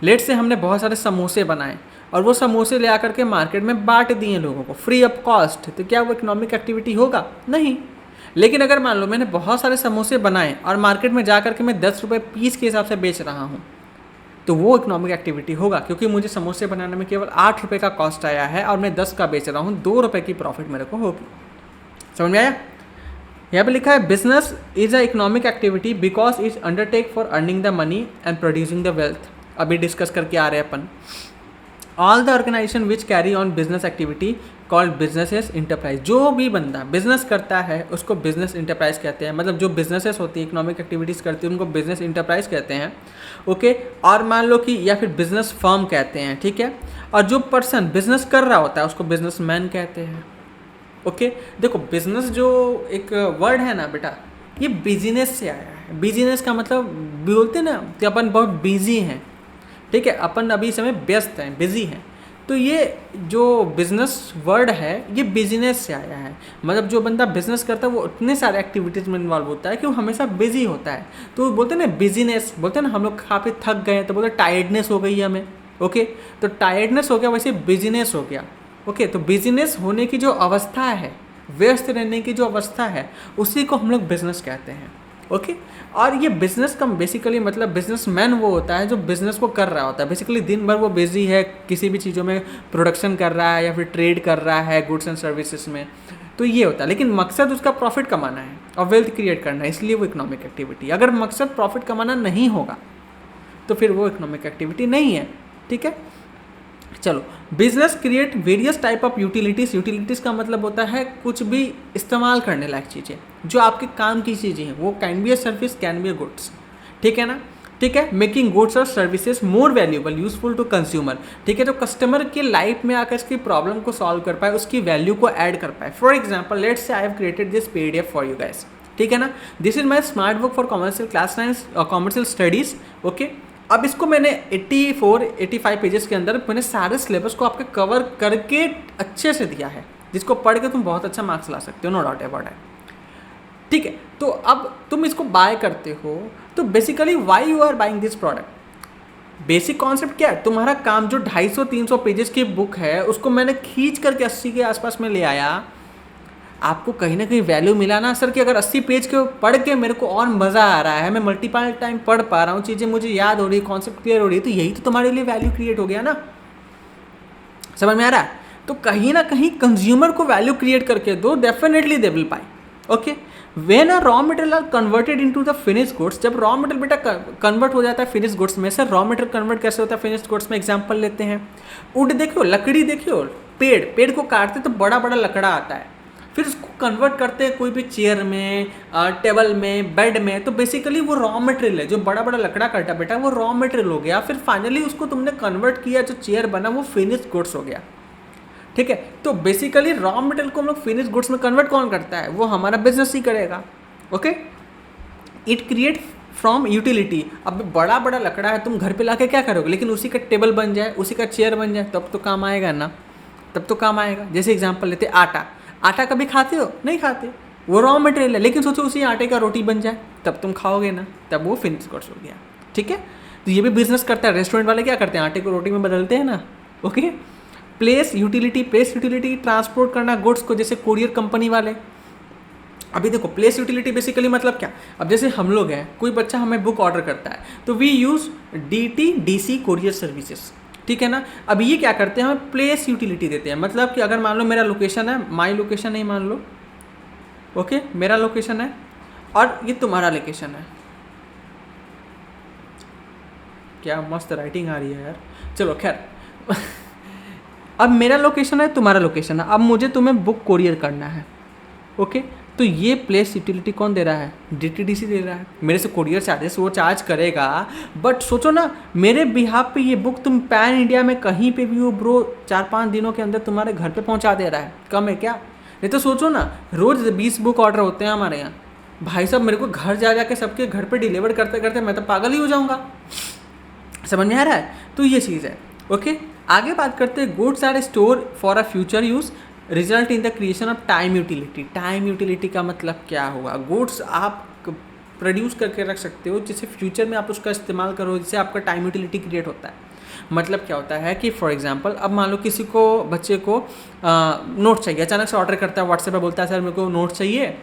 लेट से हमने बहुत सारे समोसे बनाए और वो समोसे ले आकर के मार्केट में बांट दिए लोगों को फ्री ऑफ कॉस्ट, तो क्या वो इकोनॉमिक एक्टिविटी होगा? नहीं। लेकिन अगर मान लो मैंने बहुत सारे समोसे बनाए और मार्केट में जा करके मैं 10 रुपये पीस के हिसाब से बेच रहा हूँ, तो वो इकोनॉमिक एक्टिविटी होगा, क्योंकि मुझे समोसे बनाने में केवल 8 रुपये का कॉस्ट आया है और मैं 10 का बेच रहा हूँ, 2 रुपये की प्रॉफिट मेरे को होगी। समझ में आया? यहाँ पे लिखा है business is a economic activity because is undertake for earning the money and producing the wealth. अभी डिस्कस करके आ रहे हैं अपन। All the organisation which carry on business activity called businesses enterprise. जो भी बंदा बिजनेस करता है उसको बिजनेस इंटरप्राइज कहते हैं। मतलब जो बिजनेसेस होती है, इकोनॉमिक एक्टिविटीज़ करती है, उनको बिजनेस इंटरप्राइज कहते हैं, ओके। और मान लो कि या फिर बिजनेस फर्म कहते हैं, ठीक है। और जो पर्सन बिजनेस कर रहा होता है उसको बिजनेस मैन कहते हैं, ओके। देखो बिजनेस जो एक वर्ड है ना बेटा, ये बिजनेस से आया है। बिजनेस का मतलब बोलते हैं ना कि अपन बहुत बिजी हैं, ठीक है, अपन अभी समय व्यस्त हैं, बिजी हैं, तो ये जो बिजनेस वर्ड है ये बिजनेस से आया है। मतलब जो बंदा बिजनेस करता है वो इतने सारे एक्टिविटीज़ में इन्वॉल्व होता है कि वो हमेशा बिजी होता है, तो बोलते हैं ना बिजीनेस। बोलते हैं ना हम लोग काफ़ी थक गए तो बोलते टायर्डनेस हो गई हमें, ओके। तो टायर्डनेस हो गया, वैसे बिजीनेस हो गया, ओके। तो बिजीनेस होने की जो अवस्था है, व्यस्त रहने की जो अवस्था है, उसी को हम लोग बिजनेस कहते हैं, ओके। और ये बिजनेस का बेसिकली मतलब बिजनेसमैन वो होता है जो बिजनेस को कर रहा होता है। बेसिकली दिन भर वो बिजी है, किसी भी चीज़ों में प्रोडक्शन कर रहा है या फिर ट्रेड कर रहा है गुड्स एंड सर्विसेज में, तो ये होता है। लेकिन मकसद उसका प्रॉफिट कमाना है और वेल्थ क्रिएट करना है, इसलिए वो इकोनॉमिक एक्टिविटी। अगर मकसद प्रॉफिट कमाना नहीं होगा तो फिर वो इकोनॉमिक एक्टिविटी नहीं है, ठीक है। चलो, business create various type of utilities. Utilities का मतलब होता है कुछ भी इस्तेमाल करने लायक चीज़ें, जो आपके काम की चीज़ें हैं। वो can be a service, can be a goods, ठीक है ना, ठीक है। मेकिंग गुड्स और services more valuable useful to consumer, ठीक है। तो कस्टमर के लाइफ में आकर इसकी प्रॉब्लम को सॉल्व कर पाए, उसकी वैल्यू को ऐड कर पाए। For example let's say I have created this PDF for you guys, ठीक है ना। This is my smart book for commercial class 9 commercial studies, okay. अब इसको मैंने 84-85 पेजेस के अंदर मैंने सारे सिलेबस को आपके कवर करके अच्छे से दिया है, जिसको पढ़ के तुम बहुत अच्छा मार्क्स ला सकते हो, नो डाउट अबाउट इट, ठीक है। तो अब तुम इसको बाय करते हो, तो basically why you are buying this product. Basic concept क्या है? तुम्हारा काम जो 250-300 पेजेस की बुक है उसको मैंने खींच करके 80 के आसपास में ले आया, आपको कहीं ना कहीं वैल्यू मिला ना सर कि अगर 80 पेज के पढ़ के मेरे को और मज़ा आ रहा है, मैं मल्टीपल टाइम पढ़ पा रहा हूँ, चीज़ें मुझे याद हो रही, कॉन्सेप्ट क्लियर हो रही है, तो यही तो तुम्हारे लिए वैल्यू क्रिएट हो गया ना। समझ में आ रहा है? तो कहीं ना कहीं कंज्यूमर को वैल्यू क्रिएट करके दो, definitely they will buy, okay. When a raw material are converted into the finish goods, जब रॉ मटेरियल बेटा कन्वर्ट हो जाता है फिनिश गुड्स में। सर रॉ मटेरियल कन्वर्ट कैसे होता है फिनिश गुड्स में? एग्जांपल लेते हैं, वुड देखियो, लकड़ी देखियो, पेड़ को काटते तो बड़ा बड़ा लकड़ा आता है, फिर उसको कन्वर्ट करते हैं कोई भी चेयर में, टेबल में, बेड में, तो बेसिकली वो रॉ मटेरियल है। जो बड़ा बड़ा लकड़ा काटा बेटा वो रॉ मटेरियल हो गया, फिर फाइनली उसको तुमने कन्वर्ट किया, जो चेयर बना वो फिनिश गुड्स हो गया, ठीक है। तो बेसिकली रॉ मटेरियल को हम लोग फिनिश गुड्स में कन्वर्ट कौन करता है, वो हमारा बिजनेस ही करेगा। Okay, it create from utility. अब बड़ा बड़ा लकड़ा है, तुम घर पे लाके क्या करोगे, लेकिन उसी का टेबल बन जाए, उसी का चेयर बन जाए, तब तो काम आएगा ना, तब तो काम आएगा। जैसे एग्जांपल लेते आटा, आटा कभी खाते हो, नहीं खाते, वो रॉ मटेरियल है, लेकिन सोचो उसी आटे का रोटी बन जाए, तब तुम खाओगे ना, तब वो फिनिश गुड्स हो गया। ठीक है, तो ये भी बिजनेस करता है। रेस्टोरेंट वाले क्या करते हैं, आटे को रोटी में बदलते हैं ना। ओके, प्लेस यूटिलिटी ट्रांसपोर्ट करना गुड्स को, जैसे कोरियर कंपनी वाले। अभी देखो प्लेस यूटिलिटी बेसिकली मतलब क्या, अब जैसे हम लोग हैं, कोई बच्चा हमें बुक ऑर्डर करता है तो we use DTDC courier services, ठीक है ना। अब ये क्या करते हैं, हमें प्लेस यूटिलिटी देते हैं। मतलब कि अगर मान लो मेरा लोकेशन है, माई लोकेशन नहीं मान लो, ओके, मेरा लोकेशन है और ये तुम्हारा लोकेशन है। क्या मस्त राइटिंग आ रही है यार, चलो खैर अब मेरा लोकेशन है, तुम्हारा लोकेशन है, अब मुझे तुम्हें बुक कोरियर करना है। ओके, तो ये प्लेस यूटिलिटी कौन दे रहा है, DTDC दे रहा है। मेरे से कोरियर चार्जेस वो चार्ज करेगा, बट सोचो ना, मेरे बिहाफ पे ये बुक तुम पैन इंडिया में कहीं पे भी हो ब्रो, 4-5 दिनों के अंदर तुम्हारे घर पे पहुंचा दे रहा है। कम है क्या? नहीं तो सोचो ना, रोज़ 20 बुक ऑर्डर होते हैं हमारे यहाँ, भाई साहब मेरे को घर जा के सबके घर पे डिलीवर करते करते मैं तो पागल ही हो जाऊँगा। समझ में आ रहा है? तो ये चीज़ है। ओके, आगे बात करते हैं, goods are store for a future use, result in the creation of time utility. Time utility का मतलब क्या हुआ, गुड्स आप प्रोड्यूस करके रख सकते हो जिससे फ्यूचर में आप उसका इस्तेमाल करो, जिससे आपका टाइम यूटिलिटी क्रिएट होता है। मतलब क्या होता है कि फॉर एग्जांपल अब मान लो किसी को, बच्चे को नोट चाहिए, अचानक से ऑर्डर करता है, व्हाट्सएप पे बोलता है सर मेरे को नोट चाहिए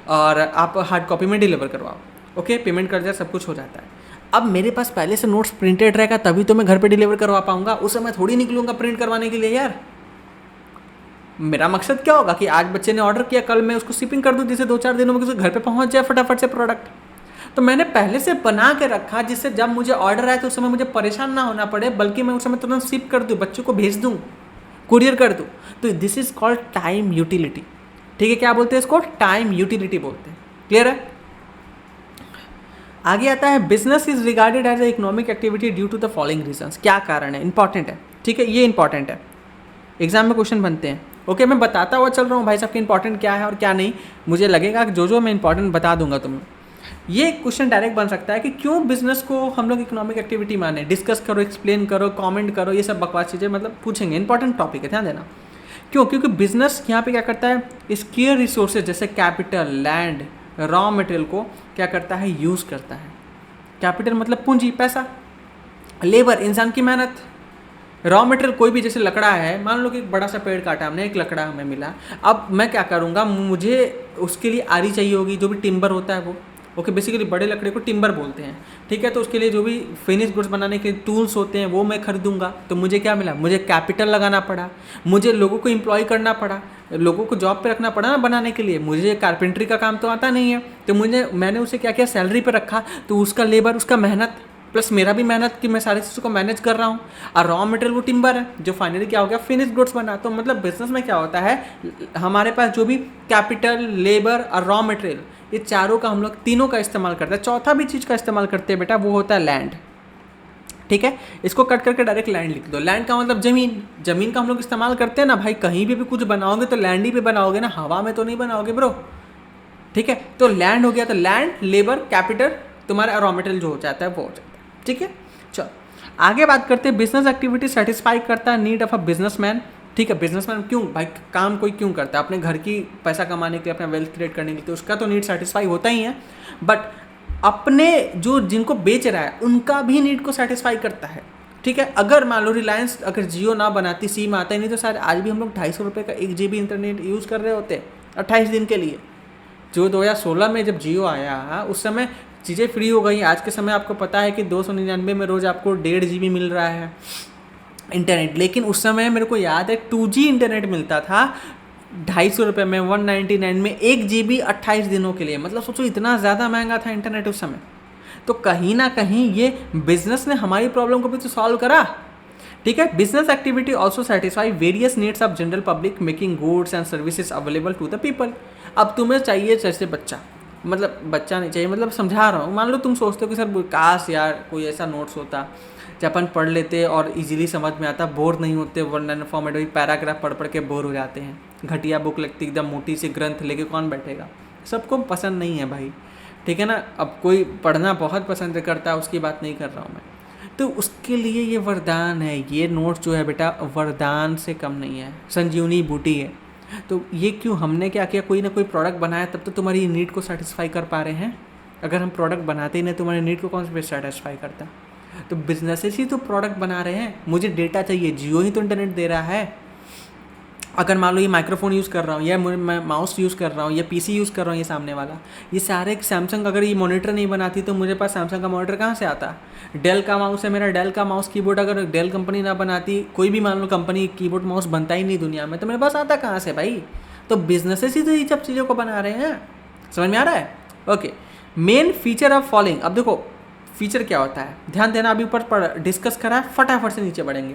और आप हार्ड कॉपी में डिलीवर करवाओ। ओके, पेमेंट कर दिया, सब कुछ हो जाता है। अब मेरे पास पहले से नोट्स प्रिंटेड रहेगा, तभी तो मैं घर पे डिलीवर करवा पाऊंगा, उस समय थोड़ी निकलूंगा प्रिंट करवाने के लिए यार। मेरा मकसद क्या होगा कि आज बच्चे ने ऑर्डर किया, कल मैं उसको शिपिंग कर दूं, जिससे 2-4 दिनों में उसके घर पे पहुंच जाए फटाफट से प्रोडक्ट। तो मैंने पहले से बना के रखा, जिससे जब मुझे ऑर्डर आए तो उस समय मुझे परेशान ना होना पड़े, बल्कि मैं उस समय तुरंत शिप कर दूँ, बच्चों को भेज दूँ, कुरियर कर दूँ। तो this is called time utility. ठीक है, क्या बोलते हैं इसको, टाइम यूटिलिटी बोलते हैं। क्लियर है? आगे आता है, business is regarded as a economic activity due to the following reasons. क्या कारण है, इंपॉर्टेंट है। ठीक है, ये इंपॉर्टेंट है, एग्जाम में क्वेश्चन बनते हैं। ओके, मैं बताता हुआ चल रहा हूँ भाई साहब कि इंपॉर्टेंट क्या है और क्या नहीं। मुझे लगेगा कि जो मैं इंपॉर्टेंट बता दूंगा तुम्हें। ये क्वेश्चन डायरेक्ट बन सकता है कि क्यों बिजनेस को हम लोग इकोनॉमिक एक्टिविटी माने। डिस्कस करो, एक्सप्लेन करो, कमेंट करो, ये सब बकवास चीज़ें मतलब पूछेंगे। इंपॉर्टेंट टॉपिक है, ध्यान देना। क्यों? क्योंकि बिजनेस यहाँ पे क्या करता है, स्केयर रिसोर्सेज जैसे कैपिटल, लैंड, रॉ मटेरियल को क्या करता है, यूज़ करता है। कैपिटल मतलब पूंजी, पैसा, लेबर इंसान की मेहनत, रॉ मटेरियल कोई भी, जैसे लकड़ा है, मान लो कि एक बड़ा सा पेड़ काटा हमने, एक लकड़ा हमें मिला। अब मैं क्या करूँगा, मुझे उसके लिए आरी चाहिए होगी, जो भी टिम्बर होता है वो। ओके, बेसिकली बड़े लकड़े को टिम्बर बोलते हैं। ठीक है, तो उसके लिए जो भी फिनिश गुड्स बनाने के टूल्स होते हैं वो मैं खरीदूंगा। तो मुझे क्या मिला, मुझे कैपिटल लगाना पड़ा, मुझे लोगों को एम्प्लॉय करना पड़ा, लोगों को जॉब पे रखना पड़ा ना बनाने के लिए। मुझे कारपेंट्री का काम तो आता नहीं है, तो मैंने उसे क्या किया, सैलरी पे रखा। तो उसका लेबर, उसका मेहनत प्लस मेरा भी मेहनत कि मैं सारी चीज़ों को मैनेज कर रहा हूँ। और रॉ मटेरियल वो टिम्बर है, जो फाइनली क्या हो गया, फिनिश गुड्स बना। तो मतलब बिजनेस में क्या होता है, हमारे पास जो भी कैपिटल, लेबर और रॉ मटेरियल, ये चारों का हम लोग तीनों का इस्तेमाल करते हैं। चौथा भी चीज़ का इस्तेमाल करते हैं बेटा, वो होता है लैंड। ठीक है, इसको कट करके डायरेक्ट लैंड लिख दो। लैंड का मतलब जमीन। जमीन का हम लोग इस्तेमाल करते हैं ना भाई, कहीं भी कुछ बनाओगे तो लैंड ही पे बनाओगे ना, हवा में तो नहीं बनाओगे ब्रो। ठीक है, तो लैंड हो गया, तो लैंड, लेबर, कैपिटल, तुम्हारा रॉ मटेरियल जो हो जाता है वो हो जाता है। ठीक है, चलो आगे बात करते हैं। बिजनेस एक्टिविटी सेटिस्फाई करता है नीड ऑफ अ बिजनेसमैन। ठीक है, बिजनेसमैन क्यों भाई काम कोई क्यों करता है, अपने घर की पैसा कमाने के लिए, अपना वेल्थ क्रिएट करने के लिए, तो उसका तो नीड सेटिस्फाई होता ही है। बट अपने जो जिनको बेच रहा है उनका भी नीड को सेटिस्फाई करता है। ठीक है, अगर मान लो रिलायंस अगर जियो ना बनाती, सिम आता ही नहीं, तो शायद आज भी हम लोग 250 रुपये का 1 GB इंटरनेट यूज़ कर रहे होते 28 दिन के लिए। जो 2016 में जब जियो आया उस समय चीज़ें फ्री हो गई। आज के समय आपको पता है कि 299 में रोज़ आपको 1.5 GB मिल रहा है इंटरनेट। लेकिन उस समय मेरे को याद है 2G इंटरनेट मिलता था 250 रुपये में, 199 में 1 GB 28 दिनों के लिए। मतलब सोचो इतना ज़्यादा महंगा था इंटरनेट उस समय। तो कहीं ना कहीं ये बिजनेस ने हमारी प्रॉब्लम को भी तो सॉल्व करा। ठीक है, business activity also satisfy various needs of general public, making goods and services available to the people. अब तुम्हें चाहिए जैसे बच्चा, मतलब बच्चा नहीं चाहिए, मतलब समझा रहा हूँ। मान लो तुम सोचते हो कि सर काश यार कोई ऐसा नोट्स होता जो अपन पढ़ लेते और इजीली समझ में आता, बोर नहीं होते, वरना फॉर्मेट वही पैराग्राफ पढ़ पढ़ के बोर हो जाते हैं। घटिया बुक लगती एकदम मोटी सी ग्रंथ लेके कौन बैठेगा, सबको पसंद नहीं है भाई, ठीक है ना। अब कोई पढ़ना बहुत पसंद करता है, उसकी बात नहीं कर रहा हूँ मैं। तो उसके लिए ये वरदान है, ये नोट जो है बेटा वरदान से कम नहीं है, संजीवनी बूटी है। तो ये क्यों, हमने क्या किया, कोई ना कोई प्रोडक्ट बनाया तब तो तुम्हारी नीड को सेटिस्फाई कर पा रहे हैं। अगर हम प्रोडक्ट बनाते ही नहीं तुम्हारी नीड को कौन से सेटिस्फाई करता। तो बिजनेसेस ही तो प्रोडक्ट बना रहे हैं। मुझे डेटा चाहिए, जियो ही तो इंटरनेट दे रहा है। अगर मान लो ये माइक्रोफोन यूज़ कर रहा हूँ, या मैं माउस यूज़ कर रहा हूँ, या पीसी यूज़ कर रहा हूँ, ये सामने वाला, ये सारे सैमसंग अगर ये मॉनिटर नहीं बनाती तो मुझे पास सैमसंग का मॉनिटर कहाँ से आता। डेल का माउस है मेरा, डेल का माउस कीबोर्ड अगर डेल कंपनी ना बनाती, कोई भी मान लो कंपनी कीबोर्ड माउस बनता ही नहीं दुनिया में, तो मेरे पास आता कहाँ से भाई। तो बिजनेसेस ही तो ये सब चीज़ों को बना रहे हैं। समझ में आ रहा है। Okay, main feature of following. अब देखो फीचर क्या होता है, ध्यान देना, अभी ऊपर डिस्कस करा है, फटाफट से नीचे बढ़ेंगे।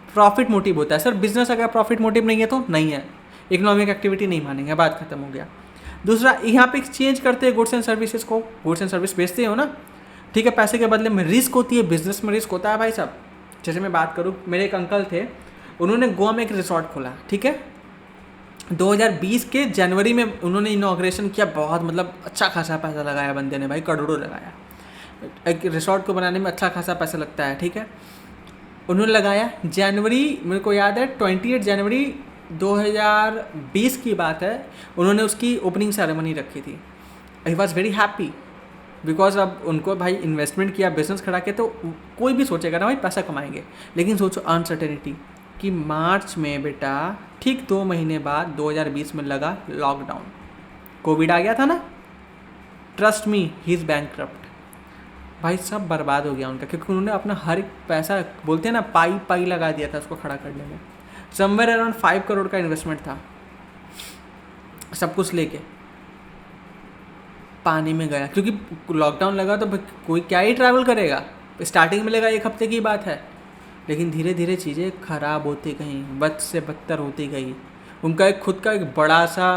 प्रॉफिट मोटिव होता है। सर बिजनेस अगर प्रॉफिट मोटिव नहीं है तो नहीं है, इकोनॉमिक एक्टिविटी नहीं मानेंगे, बात खत्म हो गया। दूसरा, यहाँ पे एक्सचेंज करते हैं गुड्स एंड सर्विसेज को, गुड्स एंड सर्विस बेचते हो ना, ठीक है, पैसे के बदले में रिस्क होती है, बिजनेस में रिस्क होता है भाई साहब। जैसे मैं बात करूँ, मेरे एक अंकल थे, उन्होंने गोवा में एक रिसोर्ट खोला, ठीक है, 2020 के जनवरी में उन्होंने इनॉग्रेशन किया। बहुत मतलब अच्छा खासा पैसा लगाया बंदे ने भाई, करोड़ों लगाया। एक रिसोर्ट को बनाने में अच्छा खासा पैसा लगता है, ठीक है। उन्होंने लगाया, जनवरी, मेरे को याद है 28 जनवरी 2020 की बात है, उन्होंने उसकी ओपनिंग सेरेमनी रखी थी। I was very happy because अब उनको भाई इन्वेस्टमेंट किया, बिजनेस खड़ा किया, तो कोई भी सोचेगा ना भाई पैसा कमाएंगे। लेकिन सोचो अनसर्टेनिटी कि मार्च में बेटा ठीक 2 महीने बाद 2020 में लगा लॉकडाउन, कोविड आ गया था ना, trust me he is bankrupt भाई, सब बर्बाद हो गया उनका, क्योंकि उन्होंने अपना हर एक पैसा, बोलते हैं ना, पाई लगा दिया था उसको खड़ा करने में। समवेयर अराउंड 5 करोड़ का इन्वेस्टमेंट था, सब कुछ लेके पानी में गया, क्योंकि लॉकडाउन लगा तो कोई क्या ही ट्रैवल करेगा। स्टार्टिंग में लगा 1 हफ्ते की बात है, लेकिन धीरे धीरे चीज़ें ख़राब होती गई, बद से बदतर होती गई। उनका एक खुद का एक बड़ा सा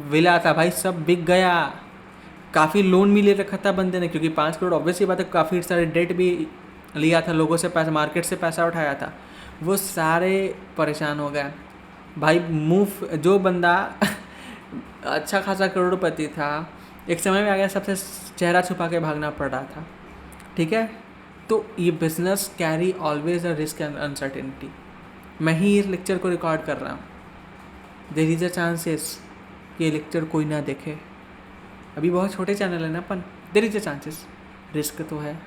विला था भाई, सब बिक गया। काफ़ी लोन भी ले रखा था बंदे ने, क्योंकि 5 करोड़ ऑब्वियसली बात है, काफ़ी सारे डेट भी लिया था, लोगों से पैसा, मार्केट से पैसा उठाया था, वो सारे परेशान हो गए भाई। मुँह जो बंदा अच्छा खासा करोड़पति था, एक समय में आ गया सबसे चेहरा छुपा के भागना पड़ रहा था, ठीक है। तो ये business carry always a risk and uncertainty. मैं ही इस लेक्चर को रिकॉर्ड कर रहा हूँ, देयर इज़ अ चांसेस कि ये लेक्चर कोई ना देखे, अभी बहुत छोटे चैनल है ना अपन, there is a chances, risk तो है।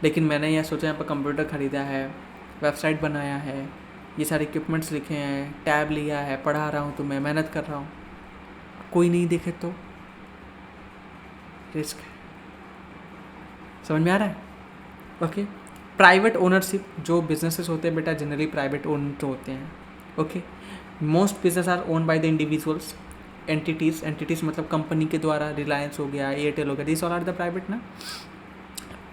लेकिन मैंने यह सोचा, यहाँ पर कंप्यूटर ख़रीदा है, वेबसाइट बनाया है, ये सारे इक्विपमेंट्स लिखे हैं, टैब लिया है, पढ़ा रहा हूँ, तो मैं मेहनत कर रहा हूँ, कोई नहीं देखे तो रिस्क है। समझ में आ रहा है। ओके, प्राइवेट ओनरशिप, जो बिजनेसेस होते हैं बेटा जनरली प्राइवेट ओन तो होते हैं। Okay, most business are own by the individuals, entities मतलब कंपनी के द्वारा, रिलायंस हो गया, एयरटेल हो गया, this all are the private ना,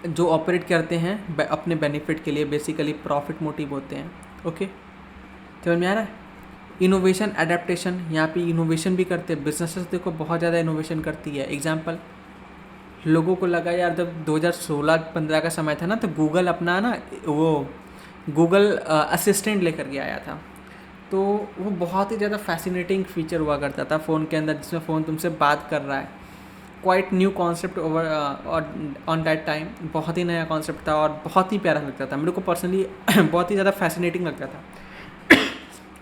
जो ऑपरेट करते हैं अपने बेनिफिट के लिए, बेसिकली प्रॉफिट मोटिव होते हैं। ओके, समझ में आ रहा है। इनोवेशन एडेप्टेशन, यहाँ पे इनोवेशन भी करते हैं बिजनेसेस, देखो बहुत ज़्यादा इनोवेशन करती है। एग्जांपल, लोगों को लगा यार जब 2016-15 का समय था ना, तो गूगल अपना ना वो गूगल असिस्टेंट लेकर के आया था, तो वो बहुत ही ज़्यादा फैसिनेटिंग फीचर हुआ करता था फ़ोन के अंदर, जिसमें फ़ोन तुमसे बात कर रहा है। Quite new concept over on that time, बहुत ही नया कॉन्सेप्ट था और बहुत ही प्यारा लगता था मेरे को पर्सनली बहुत ही ज़्यादा फैसिनेटिंग लगता था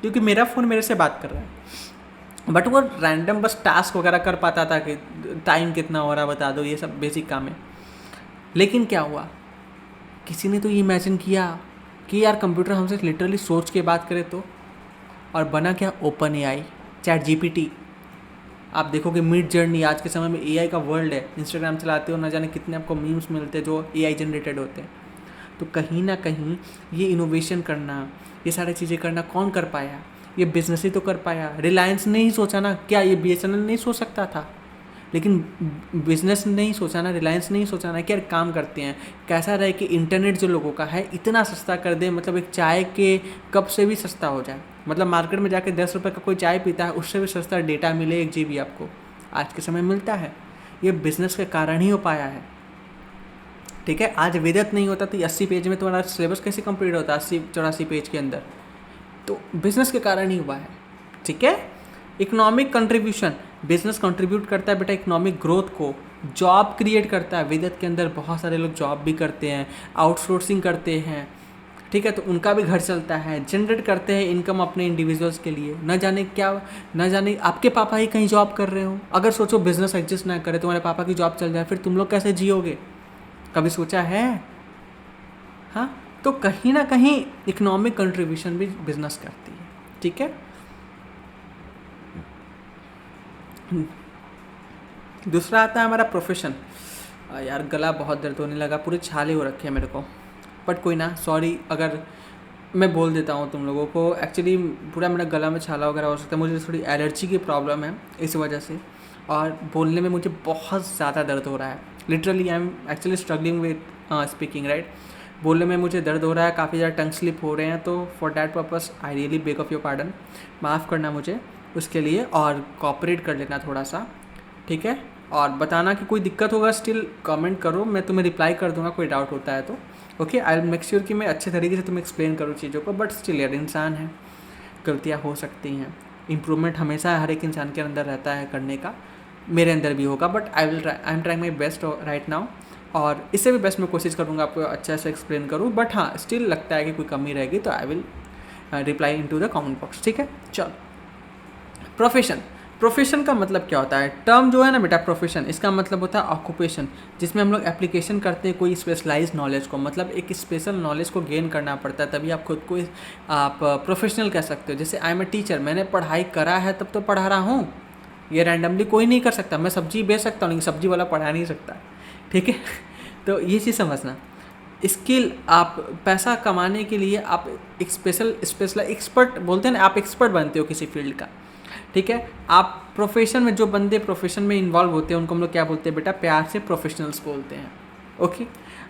क्योंकि मेरा फ़ोन मेरे से बात कर रहा है, बट वो रैंडम बस टास्क वगैरह कर पाता था कि टाइम कितना हो रहा बता दो, ये सब बेसिक काम है। लेकिन क्या हुआ, किसी ने तो ये इमेजिन किया कि यार कंप्यूटर हमसे लिटरली सोच के बात करे तो, और बना क्या, ओपन एआई, चैट जीपीटी। आप देखोगे मिड जर्नी, आज के समय में एआई का वर्ल्ड है, इंस्टाग्राम चलाते हो ना जाने कितने आपको मीम्स मिलते हैं जो एआई जनरेटेड होते हैं। तो कहीं ना कहीं ये इनोवेशन करना, ये सारी चीज़ें करना कौन कर पाया, ये बिजनेस ही तो कर पाया। रिलायंस ने ही सोचा ना, क्या ये बीएसएनएल नहीं सोच सकता था, लेकिन बिजनेस ने ही सोचा ना, रिलायंस ने ही सोचा ना कि यार काम करते हैं कैसा रहे कि इंटरनेट जो लोगों का है इतना सस्ता कर दे, मतलब एक चाय के कप से भी सस्ता हो जाए, मतलब मार्केट में जाके 10 रुपये का कोई चाय पीता है उससे भी सस्ता डेटा मिले 1 GB आपको, आज के समय मिलता है। ये बिजनेस के कारण ही हो पाया है। ठीक है, आज वेदत नहीं होता तो 80 पेज में तुम्हारा सिलेबस कैसे कंप्लीट होता, 80-84 पेज के अंदर? तो बिजनेस के कारण ही हुआ है। ठीक है, इकोनॉमिक कंट्रीब्यूशन, बिजनेस कंट्रीब्यूट करता है बेटा इकोनॉमिक ग्रोथ को, जॉब क्रिएट करता है। वेदत के अंदर बहुत सारे लोग जॉब भी करते हैं, आउटसोर्सिंग करते हैं। ठीक है, तो उनका भी घर चलता है, जनरेट करते हैं इनकम अपने इंडिविजुअल्स के लिए। न जाने आपके पापा ही कहीं जॉब कर रहे हो। अगर सोचो बिजनेस एग्जिस्ट ना करे, तुम्हारे पापा की जॉब चल जाए, फिर तुम लोग कैसे जियोगे? कभी सोचा है? हाँ, तो कहीं ना कहीं इकोनॉमिक कंट्रीब्यूशन भी बिजनेस करती है। ठीक है, दूसरा आता है हमारा प्रोफेशन। यार गला बहुत दर्द होने लगा, पूरे छाले हो रखे हैं मेरे को, बट कोई ना, सॉरी अगर मैं बोल देता हूँ तुम लोगों को। एक्चुअली पूरा मेरा गला में छाला वगैरह हो सकता है, मुझे थोड़ी एलर्जी की प्रॉब्लम है इस वजह से, और बोलने में मुझे बहुत ज़्यादा दर्द हो रहा है। Literally I am actually struggling with speaking, right. बोलने में मुझे दर्द हो रहा है, काफ़ी ज़्यादा टंग स्लिप हो रहे हैं, तो for that purpose I really beg of your pardon, माफ़ करना मुझे उसके लिए, और कॉपरेट कर लेना थोड़ा सा। ठीक है, और बताना कि कोई दिक्कत होगा स्टिल कमेंट करो, मैं तुम्हें रिप्लाई कर दूंगा कोई डाउट होता है तो। Okay, I will make sure कि मैं अच्छे तरीके से तुम्हें एक्सप्लेन करूँ चीज़ों को, बट स्टिल यार इंसान है, गलतियाँ हो सकती हैं। इम्प्रूवमेंट हमेशा हर एक इंसान के अंदर रहता है करने का, मेरे अंदर भी होगा, but I am trying my best right now, और इससे भी बेस्ट मैं कोशिश करूँगा आपको अच्छा से एक्सप्लेन करूँ, बट हाँ स्टिल लगता है कि कोई कमी रहेगी तो I will reply in to the comment box. ठीक है, चलो। प्रोफेशन का मतलब क्या होता है? टर्म जो है ना बेटा प्रोफेशन, इसका मतलब होता है ऑक्यूपेशन, जिसमें हम लोग एप्लीकेशन करते हैं कोई स्पेशलाइज्ड नॉलेज को, मतलब एक स्पेशल नॉलेज को गेन करना पड़ता है, तभी आप खुद को आप प्रोफेशनल कह सकते हो। जैसे आई एम ए टीचर, मैंने पढ़ाई करा है तब तो पढ़ा रहा हूँ, ये रैंडमली कोई नहीं कर सकता। मैं सब्जी बेच सकता हूँ लेकिन सब्जी वाला पढ़ा नहीं सकता। ठीक है तो ये चीज़ समझना। स्किल, आप पैसा कमाने के लिए आप एक स्पेशल एक्सपर्ट बोलते हैं ना, आप एक्सपर्ट बनते हो किसी फील्ड का। ठीक है, आप प्रोफेशन में जो बंदे प्रोफेशन में इन्वॉल्व होते हैं उनको हम लोग क्या बोलते हैं बेटा? प्यार से प्रोफेशनल्स बोलते हैं। Okay,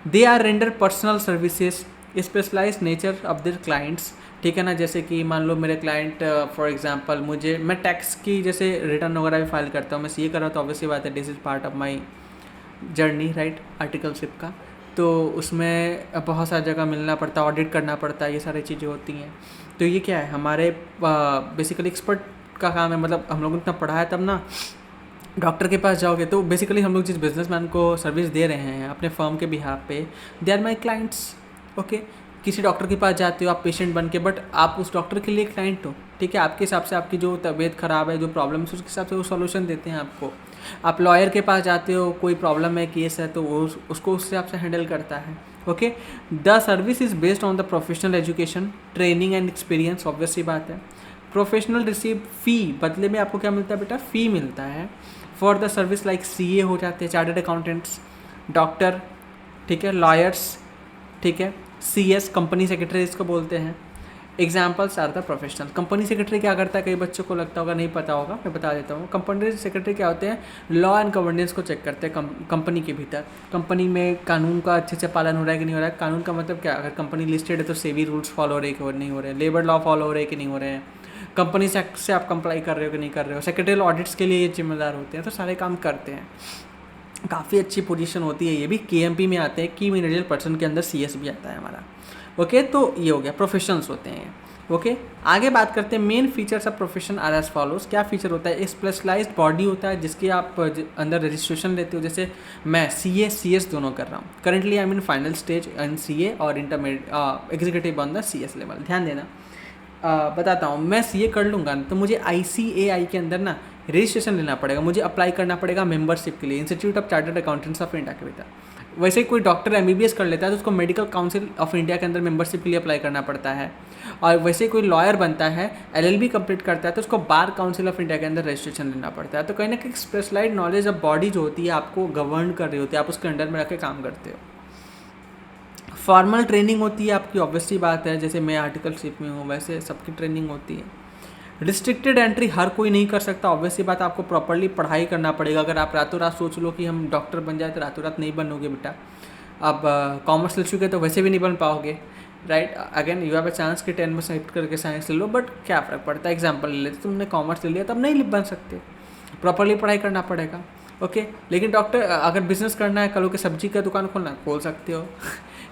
they are render personal services specialize nature of their clients. ठीक है ना, जैसे कि मान लो मेरे क्लाइंट फॉर एग्जांपल मैं टैक्स की जैसे रिटर्न वगैरह भी फाइल करता हूँ, मैं सीए कर रहा हूँ, तो ऑब्वियसली बात है this is part of my journey, right, articleship का। तो उसमें बहुत सारी जगह मिलना पड़ता है, ऑडिट करना पड़ता है, ये सारी चीज़ें होती हैं। तो ये क्या है, हमारे बेसिकली एक्सपर्ट का काम है। मतलब हम लोगों ने इतना पढ़ा है, तब ना डॉक्टर के पास जाओगे तो बेसिकली हम लोग जिस बिजनेसमैन को सर्विस दे रहे हैं अपने फर्म के बिहाफ पे, they are my clients. Okay, किसी डॉक्टर के पास जाते हो आप पेशेंट बन के, बट आप उस डॉक्टर के लिए क्लाइंट हो। ठीक है, आपके हिसाब से आपकी जो तबीयत ख़राब है, जो प्रॉब्लम है, उसके हिसाब से वो सॉल्यूशन देते हैं आपको। आप लॉयर के पास जाते हो, कोई प्रॉब्लम है, केस है, तो वो उसको उस हिसाब से हैंडल करता है। Okay, the service is based on the professional education, training and experience, obviously बात है। प्रोफेशनल रिसीव फी, बदले में आपको क्या मिलता है बेटा? फ़ी मिलता है for the service, like CA हो जाते हैं, चार्टर्ड अकाउंटेंट्स, डॉक्टर, ठीक है, लॉयर्स, ठीक है, सीएस कंपनी सेक्रेटरी इसको बोलते हैं। Examples are the professional. Company secretary क्या करता है, कई बच्चों को लगता होगा नहीं पता होगा, मैं बता देता हूँ। कंपनी सेक्रेटरी क्या होते हैं? लॉ एंड गवर्नेंस को चेक करते हैं कंपनी के भीतर, कंपनी में कानून का अच्छे से पालन हो रहा है कि नहीं हो रहा है। कानून का मतलब क्या, अगर कंपनी लिस्टेड है तो सेबी रूल्स फॉलो हो रहे कि नहीं हो रहे हैं, लेबर लॉ फॉलो हो रहे कि नहीं हो रहे हैं, कंपनी से आप कंप्लाई कर रहे हो कि नहीं कर रहे हो। सेक्रेटरियल ऑडिट्स के लिए ये जिम्मेदार होते हैं, तो सारे काम करते हैं। काफ़ी अच्छी पोजीशन होती है ये भी। केएमपी में आते हैं, की मैनेजर पर्सन के अंदर सीएस भी आता है हमारा। ओके, तो ये हो गया, प्रोफेशंस होते हैं। ओके, आगे बात करते हैं main features of profession are as follows. क्या फीचर होता है? एक स्पेशलाइज्ड बॉडी होता है जिसके आप अंदर रजिस्ट्रेशन लेते हो। जैसे मैं सीए सीएस दोनों कर रहा हूँ currently, I mean final stage in CA और intermediate executive on the CS level. ध्यान देना, बताता हूँ। मैं सीए कर लूँगा तो मुझे आईसीएआई के अंदर ना रजिस्ट्रेशन लेना पड़ेगा, मुझे अप्लाई करना पड़ेगा मेंबरशिप के लिए, institute of chartered accountants of India के भीतर। वैसे ही कोई डॉक्टर एमबीबीएस कर लेता है तो उसको मेडिकल काउंसिल ऑफ इंडिया के अंदर मेंबरशिप के लिए अप्लाई करना पड़ता है। और वैसे ही कोई लॉयर बनता है, एलएलबी कंप्लीट करता है, तो उसको बार काउंसिल ऑफ इंडिया के अंदर रजिस्ट्रेशन लेना पड़ता है। तो कहीं ना कहीं स्पेशलाइज्ड नॉलेज ऑफ बॉडी जो होती है आपको गवर्न कर रही होती है, आप उसके अंडर में रख के काम करते हो। फॉर्मल ट्रेनिंग होती है आपकी, ऑब्वियसली बात है, जैसे मैं आर्टिकलशिप में हूँ वैसे सबकी ट्रेनिंग होती है। रिस्ट्रिक्टेड एंट्री हर कोई नहीं कर सकता, ऑब्वियसली बात, आपको प्रॉपर्ली पढ़ाई करना पड़ेगा। अगर आप रातों रात सोच लो कि हम डॉक्टर बन जाए तो रातों रात नहीं बनोगे बेटा। अब कॉमर्स ले चुके तो वैसे भी नहीं बन पाओगे, right. Again you have a chance कि 10 में सेलेक्ट करके साइंस ले लो, बट क्या फ़र्क पड़ता है, एग्जाम्पल ले लेते, तुमने कॉमर्स ले लिया तब नहीं बन सकते। प्रॉपरली पढ़ाई करना पड़ेगा। ओके, लेकिन डॉक्टर अगर बिजनेस करना है, कल को सब्जी का दुकान खोलना है, खोल सकते हो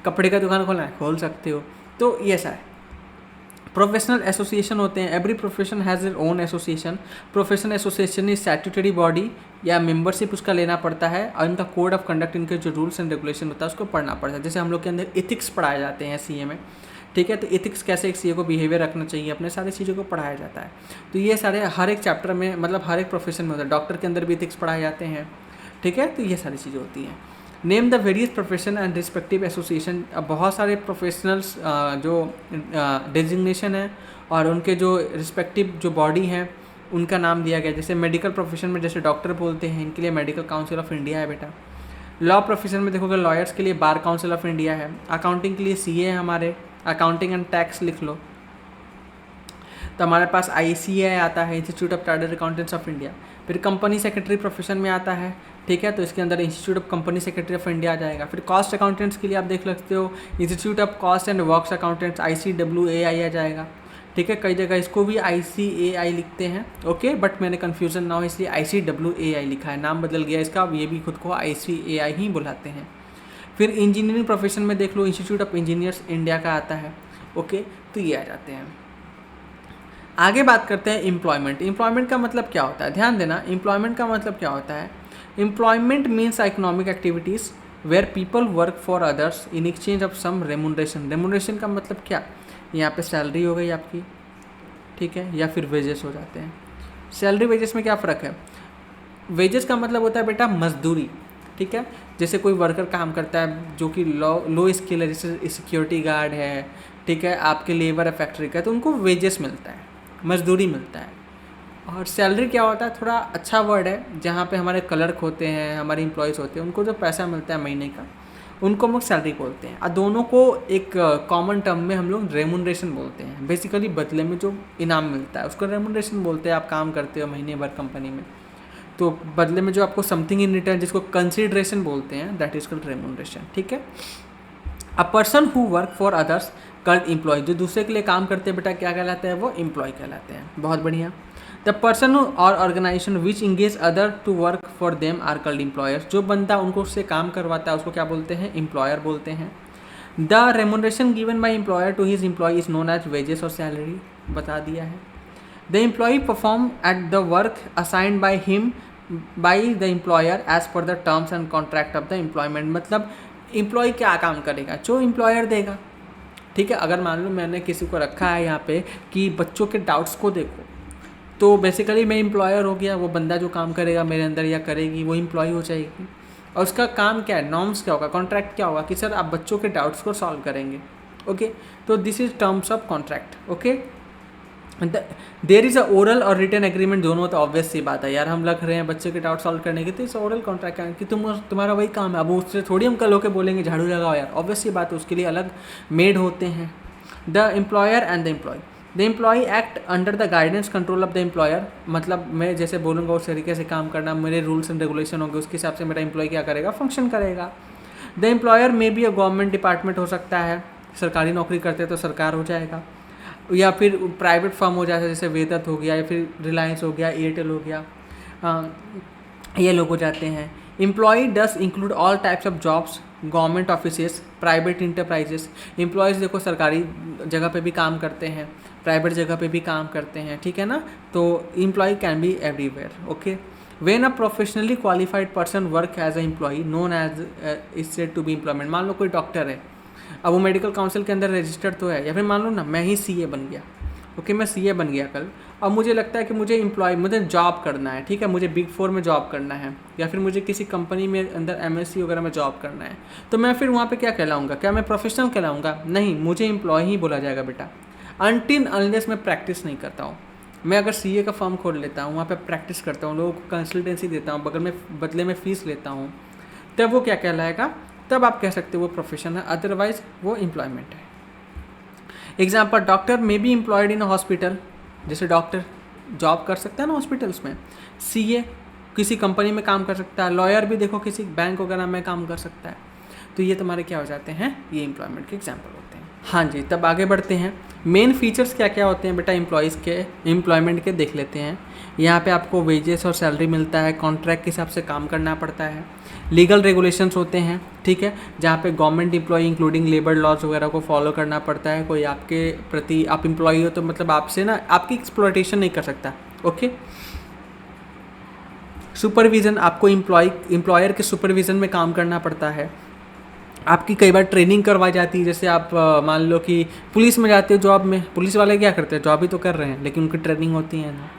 कपड़े का दुकान खोलना है, खोल सकते हो। तो ये ऐसा है। प्रोफेशनल एसोसिएशन होते हैं, every profession has their own association. Professional association is statutory body या मेंबरशिप उसका लेना पड़ता है, और इनका कोड ऑफ कंडक्ट, इनके जो रूल्स एंड रेगुलेशन होता है उसको पढ़ना पड़ता है। जैसे हम लोग के अंदर इथिक्स पढ़ाए जाते हैं सीए में, ठीक है, तो इथिक्स कैसे एक सीए को बिहेवियर रखना चाहिए, अपने सारी चीज़ों को पढ़ाया जाता है। तो ये सारे हर एक चैप्टर में, मतलब हर एक प्रोफेशन में होता है। डॉक्टर के अंदर भी इथिक्स पढ़ाए जाते हैं, ठीक है, तो ये सारी चीज़ें होती हैं। Name the various profession and respective association. अब बहुत सारे प्रोफेशनल्स जो डेजिग्नेशन है और उनके जो रिस्पेक्टिव जो बॉडी हैं उनका नाम दिया गया। जैसे मेडिकल प्रोफेशन में जैसे डॉक्टर बोलते हैं, इनके लिए मेडिकल काउंसिल ऑफ इंडिया है बेटा। लॉ प्रोफेशन में देखोगे लॉयर्स के लिए बार काउंसिल ऑफ इंडिया है। अकाउंटिंग के लिए सीए है हमारे, अकाउंटिंग एंड टैक्स लिख लो। तो हमारे पास ICAI आता है, institute of chartered accountants of India. फिर कंपनी सेक्रेटरी प्रोफेशन में आता है, ठीक है, तो इसके अंदर institute of company secretary of India आ जाएगा। फिर कॉस्ट अकाउंटेंट्स के लिए आप देख सकते हो institute of cost and works accountants, ICWAI आ जाएगा, ठीक है। कई जगह इसको भी ICAI लिखते हैं, ओके, बट मैंने कन्फ्यूज़न ना हो इसलिए ICWAI लिखा है, नाम बदल गया इसका, अब ये भी खुद को ICAI ही बुलाते हैं। फिर इंजीनियरिंग प्रोफेशन में देख लो इंस्टीट्यूट ऑफ इंजीनियर्स इंडिया का आता है, ओके, तो ये आ जाते हैं। आगे बात करते हैं एम्प्लॉयमेंट। एम्प्लॉयमेंट का मतलब क्या होता है, ध्यान देना, एम्प्लॉयमेंट का मतलब क्या होता है। Employment means economic activities where people work for others in exchange of some remuneration. Remuneration का मतलब क्या, यहाँ पे सैलरी हो गई आपकी, ठीक है, या फिर वेजेस हो जाते हैं। सैलरी वेजेस में क्या फ़र्क है, वेजेस का मतलब होता है बेटा मजदूरी, ठीक है। जैसे कोई वर्कर काम करता है जो कि लो स्किल है, जैसे सिक्योरिटी गार्ड है, ठीक है, आपके लेबर है फैक्ट्री का, तो उनको वेजेस मिलता है, मजदूरी मिलता है। और सैलरी क्या होता है, थोड़ा अच्छा वर्ड है, जहाँ पे हमारे क्लर्क होते हैं, हमारे एम्प्लॉयज़ होते हैं, उनको जो पैसा मिलता है महीने का, उनको हम लोग सैलरी बोलते हैं। और दोनों को एक कॉमन टर्म में हम लोग रेमुनरेशन बोलते हैं। बेसिकली बदले में जो इनाम मिलता है उसको रेमुनरेशन बोलते हैं। आप काम करते हो महीने भर कंपनी में, तो बदले में जो आपको समथिंग इन रिटर्न, जिसको कंसिडरेशन बोलते हैं, दैट इज कॉल्ड रेमुनरेशन, ठीक है। A person who work for others called employ. जो दूसरे के लिए काम करते हैं बेटा क्या कहलाते हैं, वो एम्प्लॉय कहलाते हैं। बहुत बढ़िया। द पर्सन और organisation which engage other to work for them are called employers. जो बंदा उनको उससे काम करवाता है उसको क्या बोलते हैं, एम्प्लॉयर बोलते हैं। The remuneration given by employer to his employ is known as wages और सैलरी, बता दिया है। The employ perform at the work assigned by him by the employer as per the terms and contract of the employment. मतलब employ क्या काम करेगा, जो employer देगा, ठीक है। अगर मान लो मैंने किसी को रखा है यहाँ पे कि बच्चों के डाउट्स को देखो, तो बेसिकली मैं एम्प्लॉयर हो गया, वो बंदा जो काम करेगा मेरे अंदर या करेगी वो एम्प्लॉय हो जाएगी। और उसका काम क्या है, नॉर्म्स क्या होगा, कॉन्ट्रैक्ट क्या होगा कि सर आप बच्चों के डाउट्स को सॉल्व करेंगे, ओके। तो this is terms of contract, okay. There is a oral और रिटन एग्रीमेंट, दोनों तो ऑब्वियस सी बात है यार, हम लग रहे हैं बच्चे के डाउट सॉल्व करने के, तो इस ओरल कॉन्ट्रैक्ट है कि तुम्हारा वही काम है। अब उससे थोड़ी हम कल होकर बोलेंगे झाड़ू लगाओ यार, ऑब्वियस सी बात है, उसके लिए अलग मेड होते हैं। The employer and the employ. The employ act under the guidance control of the employer. मतलब मैं जैसे बोलूँगा उस तरीके से काम करना, मेरे रूल्स एंड रेगुलेशन होंगे, उसके हिसाब से मेरा एम्प्लॉय क्या करेगा, फंक्शन करेगा। द एम्प्लॉयर में भी अ गवर्नमेंट डिपार्टमेंट हो सकता है, सरकारी नौकरी करते हैं तो सरकार हो जाएगा, या फिर प्राइवेट फर्म हो जाता है, जैसे वेदत हो गया, या फिर रिलायंस हो गया, एयरटेल हो गया, ये लोग हो जाते हैं। Employ does include all types of jobs, government offices, private enterprises. Employees देखो सरकारी जगह पे भी काम करते हैं, प्राइवेट जगह पे भी काम करते हैं, ठीक है ना। तो employ can be everywhere, okay. When a professionally qualified person work as a employ known as is said to be employment. मान लो कोई डॉक्टर है, अब वो मेडिकल काउंसिल के अंदर रजिस्टर्ड तो है, या फिर मान लो ना मैं ही सीए बन गया, ओके, मैं सीए बन गया कल, अब मुझे लगता है कि मुझे जॉब करना है, ठीक है, मुझे बिग 4 में जॉब करना है, या फिर मुझे किसी कंपनी में अंदर MSc वगैरह में जॉब करना है, तो मैं फिर वहाँ पे क्या कहलाऊँगा, क्या मैं प्रोफेशनल कहलाऊँगा, नहीं, मुझे एम्प्लॉय ही बोला जाएगा बेटा, अनटिल अनलेस मैं प्रैक्टिस नहीं करता हूँ। मैं अगर सीए का फॉर्म खोल लेता हूँ, वहाँ पे प्रैक्टिस करता हूँ, लोगों को कंसल्टेंसी देता हूँ, बदले में फ़ीस लेता हूँ, तब वो क्या कहलाएगा, तब आप कह सकते हो वो प्रोफेशन है, अदरवाइज वो एम्प्लॉयमेंट है। Example, doctor may be employed in a hospital. जैसे डॉक्टर जॉब कर सकता है ना हॉस्पिटल्स में, सीए किसी कंपनी में काम कर सकता है, लॉयर भी देखो किसी बैंक वगैरह में काम कर सकता है। तो ये तुम्हारे क्या हो जाते हैं, ये एम्प्लॉयमेंट के एग्जाम्पल होते हैं। हाँ जी, तब आगे बढ़ते हैं। मेन फीचर्स क्या क्या होते हैं बेटा एम्प्लॉयज़ के, एम्प्लॉयमेंट के देख लेते हैं। यहाँ पे आपको वेजेस और सैलरी मिलता है, कॉन्ट्रैक्ट के हिसाब से काम करना पड़ता है, लीगल रेगुलेशंस होते हैं, ठीक है, जहाँ पे government employ including labour laws वगैरह को फॉलो करना पड़ता है। कोई आपके प्रति, आप एम्प्लॉय हो तो मतलब आपसे ना आपकी एक्सप्लॉयटेशन नहीं कर सकता। ओके, सुपरविज़न, आपको एम्प्लॉयर के सुपरविज़न में काम करना पड़ता है। आपकी कई बार ट्रेनिंग करवाई जाती है, जैसे आप मान लो कि पुलिस में जाते हो जॉब में, पुलिस वाले क्या करते हैं, जॉब ही तो कर रहे हैं, लेकिन उनकी ट्रेनिंग होती है ना।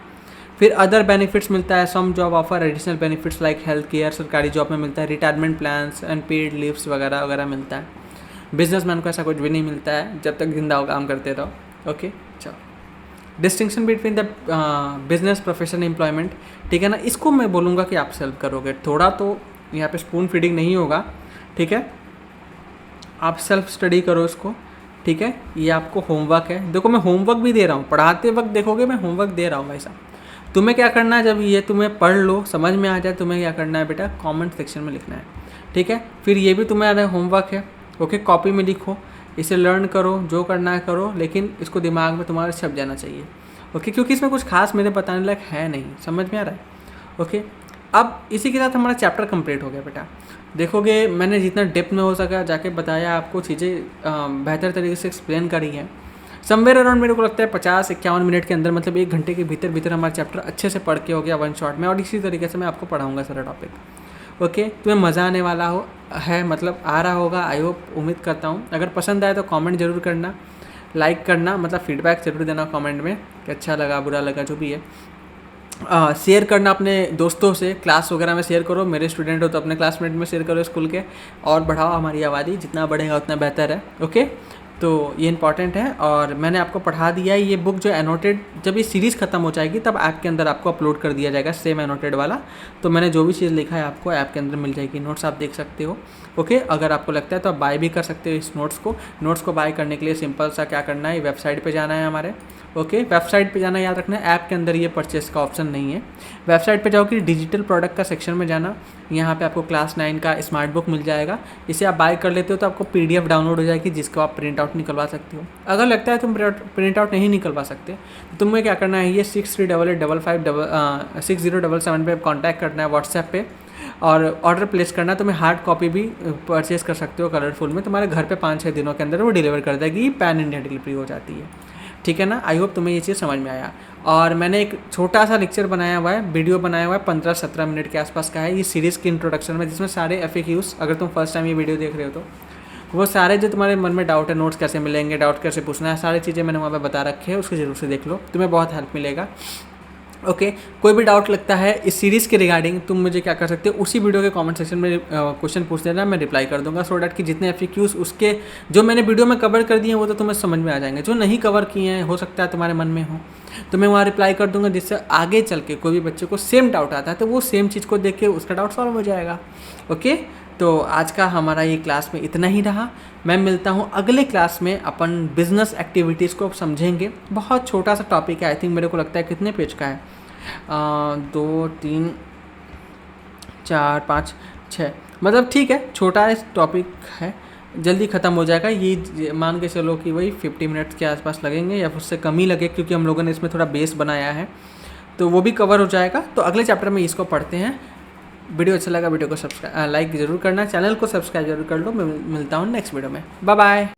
फिर अदर बेनिफिट्स मिलता है, some job offer additional benefits like health care, सरकारी जॉब में मिलता है, retirement plans and paid leaves वगैरह वगैरह मिलता है। बिजनेसमैन को ऐसा कुछ भी नहीं मिलता है, जब तक जिंदा हो काम करते रहो। ओके, चलो, distinction between the business profession employment, ठीक है ना, इसको मैं बोलूँगा कि आप सेल्फ करोगे। थोड़ा तो यहाँ पे स्पून फीडिंग नहीं होगा, ठीक है, आप सेल्फ स्टडी करो इसको, ठीक है। ये आपको होमवर्क है, देखो मैं होमवर्क भी दे रहा हूँ, पढ़ाते वक्त देखोगे मैं होमवर्क दे रहा हूँ भाई साहब। तुम्हें क्या करना है, जब ये तुम्हें पढ़ लो समझ में आ जाए, तुम्हें क्या करना है बेटा, कमेंट सेक्शन में लिखना है, ठीक है। फिर ये भी तुम्हारा होमवर्क है, ओके, कॉपी में लिखो, इसे लर्न करो, जो करना है करो, लेकिन इसको दिमाग में तुम्हारे छप जाना चाहिए, ओके, क्योंकि इसमें कुछ खास मेरे बताने लायक है नहीं, समझ में आ रहा है, ओके। अब इसी के साथ हमारा चैप्टर कंप्लीट हो गया बेटा। देखोगे मैंने जितना डेप्थ में हो सका जाके बताया, आपको चीज़ें बेहतर तरीके से एक्सप्लेन करी हैं। समवेयर अराउंड मेरे को लगता है 50-51 मिनट के अंदर, मतलब 1 घंटे के भीतर हमारा चैप्टर अच्छे से पढ़ के हो गया वन शॉट में, और इसी तरीके से मैं आपको पढ़ाऊँगा सारा टॉपिक, ओके। तुम्हें मज़ा आने वाला है, मतलब आ रहा होगा, आई होप, उम्मीद करता हूँ। अगर पसंद आए तो कमेंट ज़रूर करना, लाइक करना, मतलब फीडबैक ज़रूर देना कमेंट में कि अच्छा लगा बुरा लगा जो भी है। शेयर करना अपने दोस्तों से, क्लास वगैरह में शेयर करो, मेरे स्टूडेंट हो तो अपने क्लासमेट में शेयर करो स्कूल के, और बढ़ाओ हमारी आबादी, जितना बढ़ेगा उतना बेहतर है, ओके। तो ये इंपॉर्टेंट है, और मैंने आपको पढ़ा दिया है। ये बुक जो एनोटेड, जब ये सीरीज़ ख़त्म हो जाएगी तब ऐप के अंदर आपको अपलोड कर दिया जाएगा, सेम एनोटेड वाला। तो मैंने जो भी चीज़ लिखा है आपको ऐप के अंदर मिल जाएगी, नोट्स आप देख सकते हो, ओके। अगर आपको लगता है तो आप बाय भी कर सकते हो इस नोट्स को बाय करने के लिए सिंपल सा क्या करना है, वेबसाइट पे जाना है हमारे, ओके। वेबसाइट पे जाना, याद रखना है ऐप के अंदर ये परचेस का ऑप्शन नहीं है। वेबसाइट पे जाओ कि डिजिटल प्रोडक्ट का सेक्शन में जाना, यहाँ पे आपको क्लास 9 का स्मार्ट बुक मिल जाएगा। इसे आप बाय कर लेते हो तो आपको PDF डाउनलोड हो जाएगी, जिसको आप प्रिंट आउट निकलवा सकते हो। अगर लगता है तुम प्रिंट आउट नहीं निकलवा सकते तो तुम्हें क्या करना है, ये 6388556077 पे कॉन्टैक्ट करना है व्हाट्सएप पे, और ऑर्डर प्लेस करना है। तुम्हें हार्ड कॉपी भी परचेज़ कर सकते हो कलरफुल में, तुम्हारे घर पे 5-6 दिनों के अंदर वो डिलीवर कर देगी, पैन इंडिया डिलीवरी हो जाती है, ठीक है ना। आई होप तुम्हें ये चीज़ समझ में आया। और मैंने एक छोटा सा लेक्चर बनाया हुआ है, वीडियो बनाया हुआ है, 15-17 मिनट के आसपास का है, ये सीरीज़ की इंट्रोडक्शन में, जिसमें सारे FAQs, अगर तुम फर्स्ट टाइम ये वीडियो देख रहे हो तो वो सारे जो तुम्हारे मन में डाउट है, नोट्स कैसे मिलेंगे, डाउट कैसे पूछना है, सारी चीज़ें मैंने वहाँ पे बता रखे हैं, उसको जरूर से देख लो, तुम्हें बहुत हेल्प मिलेगा, ओके। कोई भी डाउट लगता है इस सीरीज़ के रिगार्डिंग, तुम मुझे क्या कर सकते हो, उसी वीडियो के कमेंट सेक्शन में क्वेश्चन पूछ देना, मैं रिप्लाई कर दूंगा, सो डैट कि जितने FAQs उसके जो मैंने वीडियो में कवर कर दिए हैं वो तो तुम्हें समझ में आ जाएंगे, जो नहीं कवर किए हैं हो सकता है तुम्हारे मन में हो, तो मैं वहाँ रिप्लाई कर दूंगा, जिससे आगे चल के कोई भी बच्चे को सेम डाउट आता है तो वो सेम चीज़ को देख के उसका डाउट सॉल्व हो जाएगा, ओके। तो आज का हमारा ये क्लास में इतना ही रहा। मैं मिलता हूँ अगले क्लास में, अपन बिजनेस एक्टिविटीज़ को समझेंगे। बहुत छोटा सा टॉपिक है, आई थिंक मेरे को लगता है कितने पेज का है, 2 3 4 5 6, मतलब ठीक है, छोटा टॉपिक है, जल्दी ख़त्म हो जाएगा। ये मान के चलो कि वही 50 मिनट्स के आसपास लगेंगे, या उससे कम ही लगे, क्योंकि हम लोगों ने इसमें थोड़ा बेस बनाया है, तो वो भी कवर हो जाएगा। तो अगले चैप्टर में इसको पढ़ते हैं। वीडियो अच्छा लगा, वीडियो को लाइक ज़रूर करना, चैनल को सब्सक्राइब जरूर कर लो। मैं मिलता हूँ नेक्स्ट वीडियो में, बाय बाय।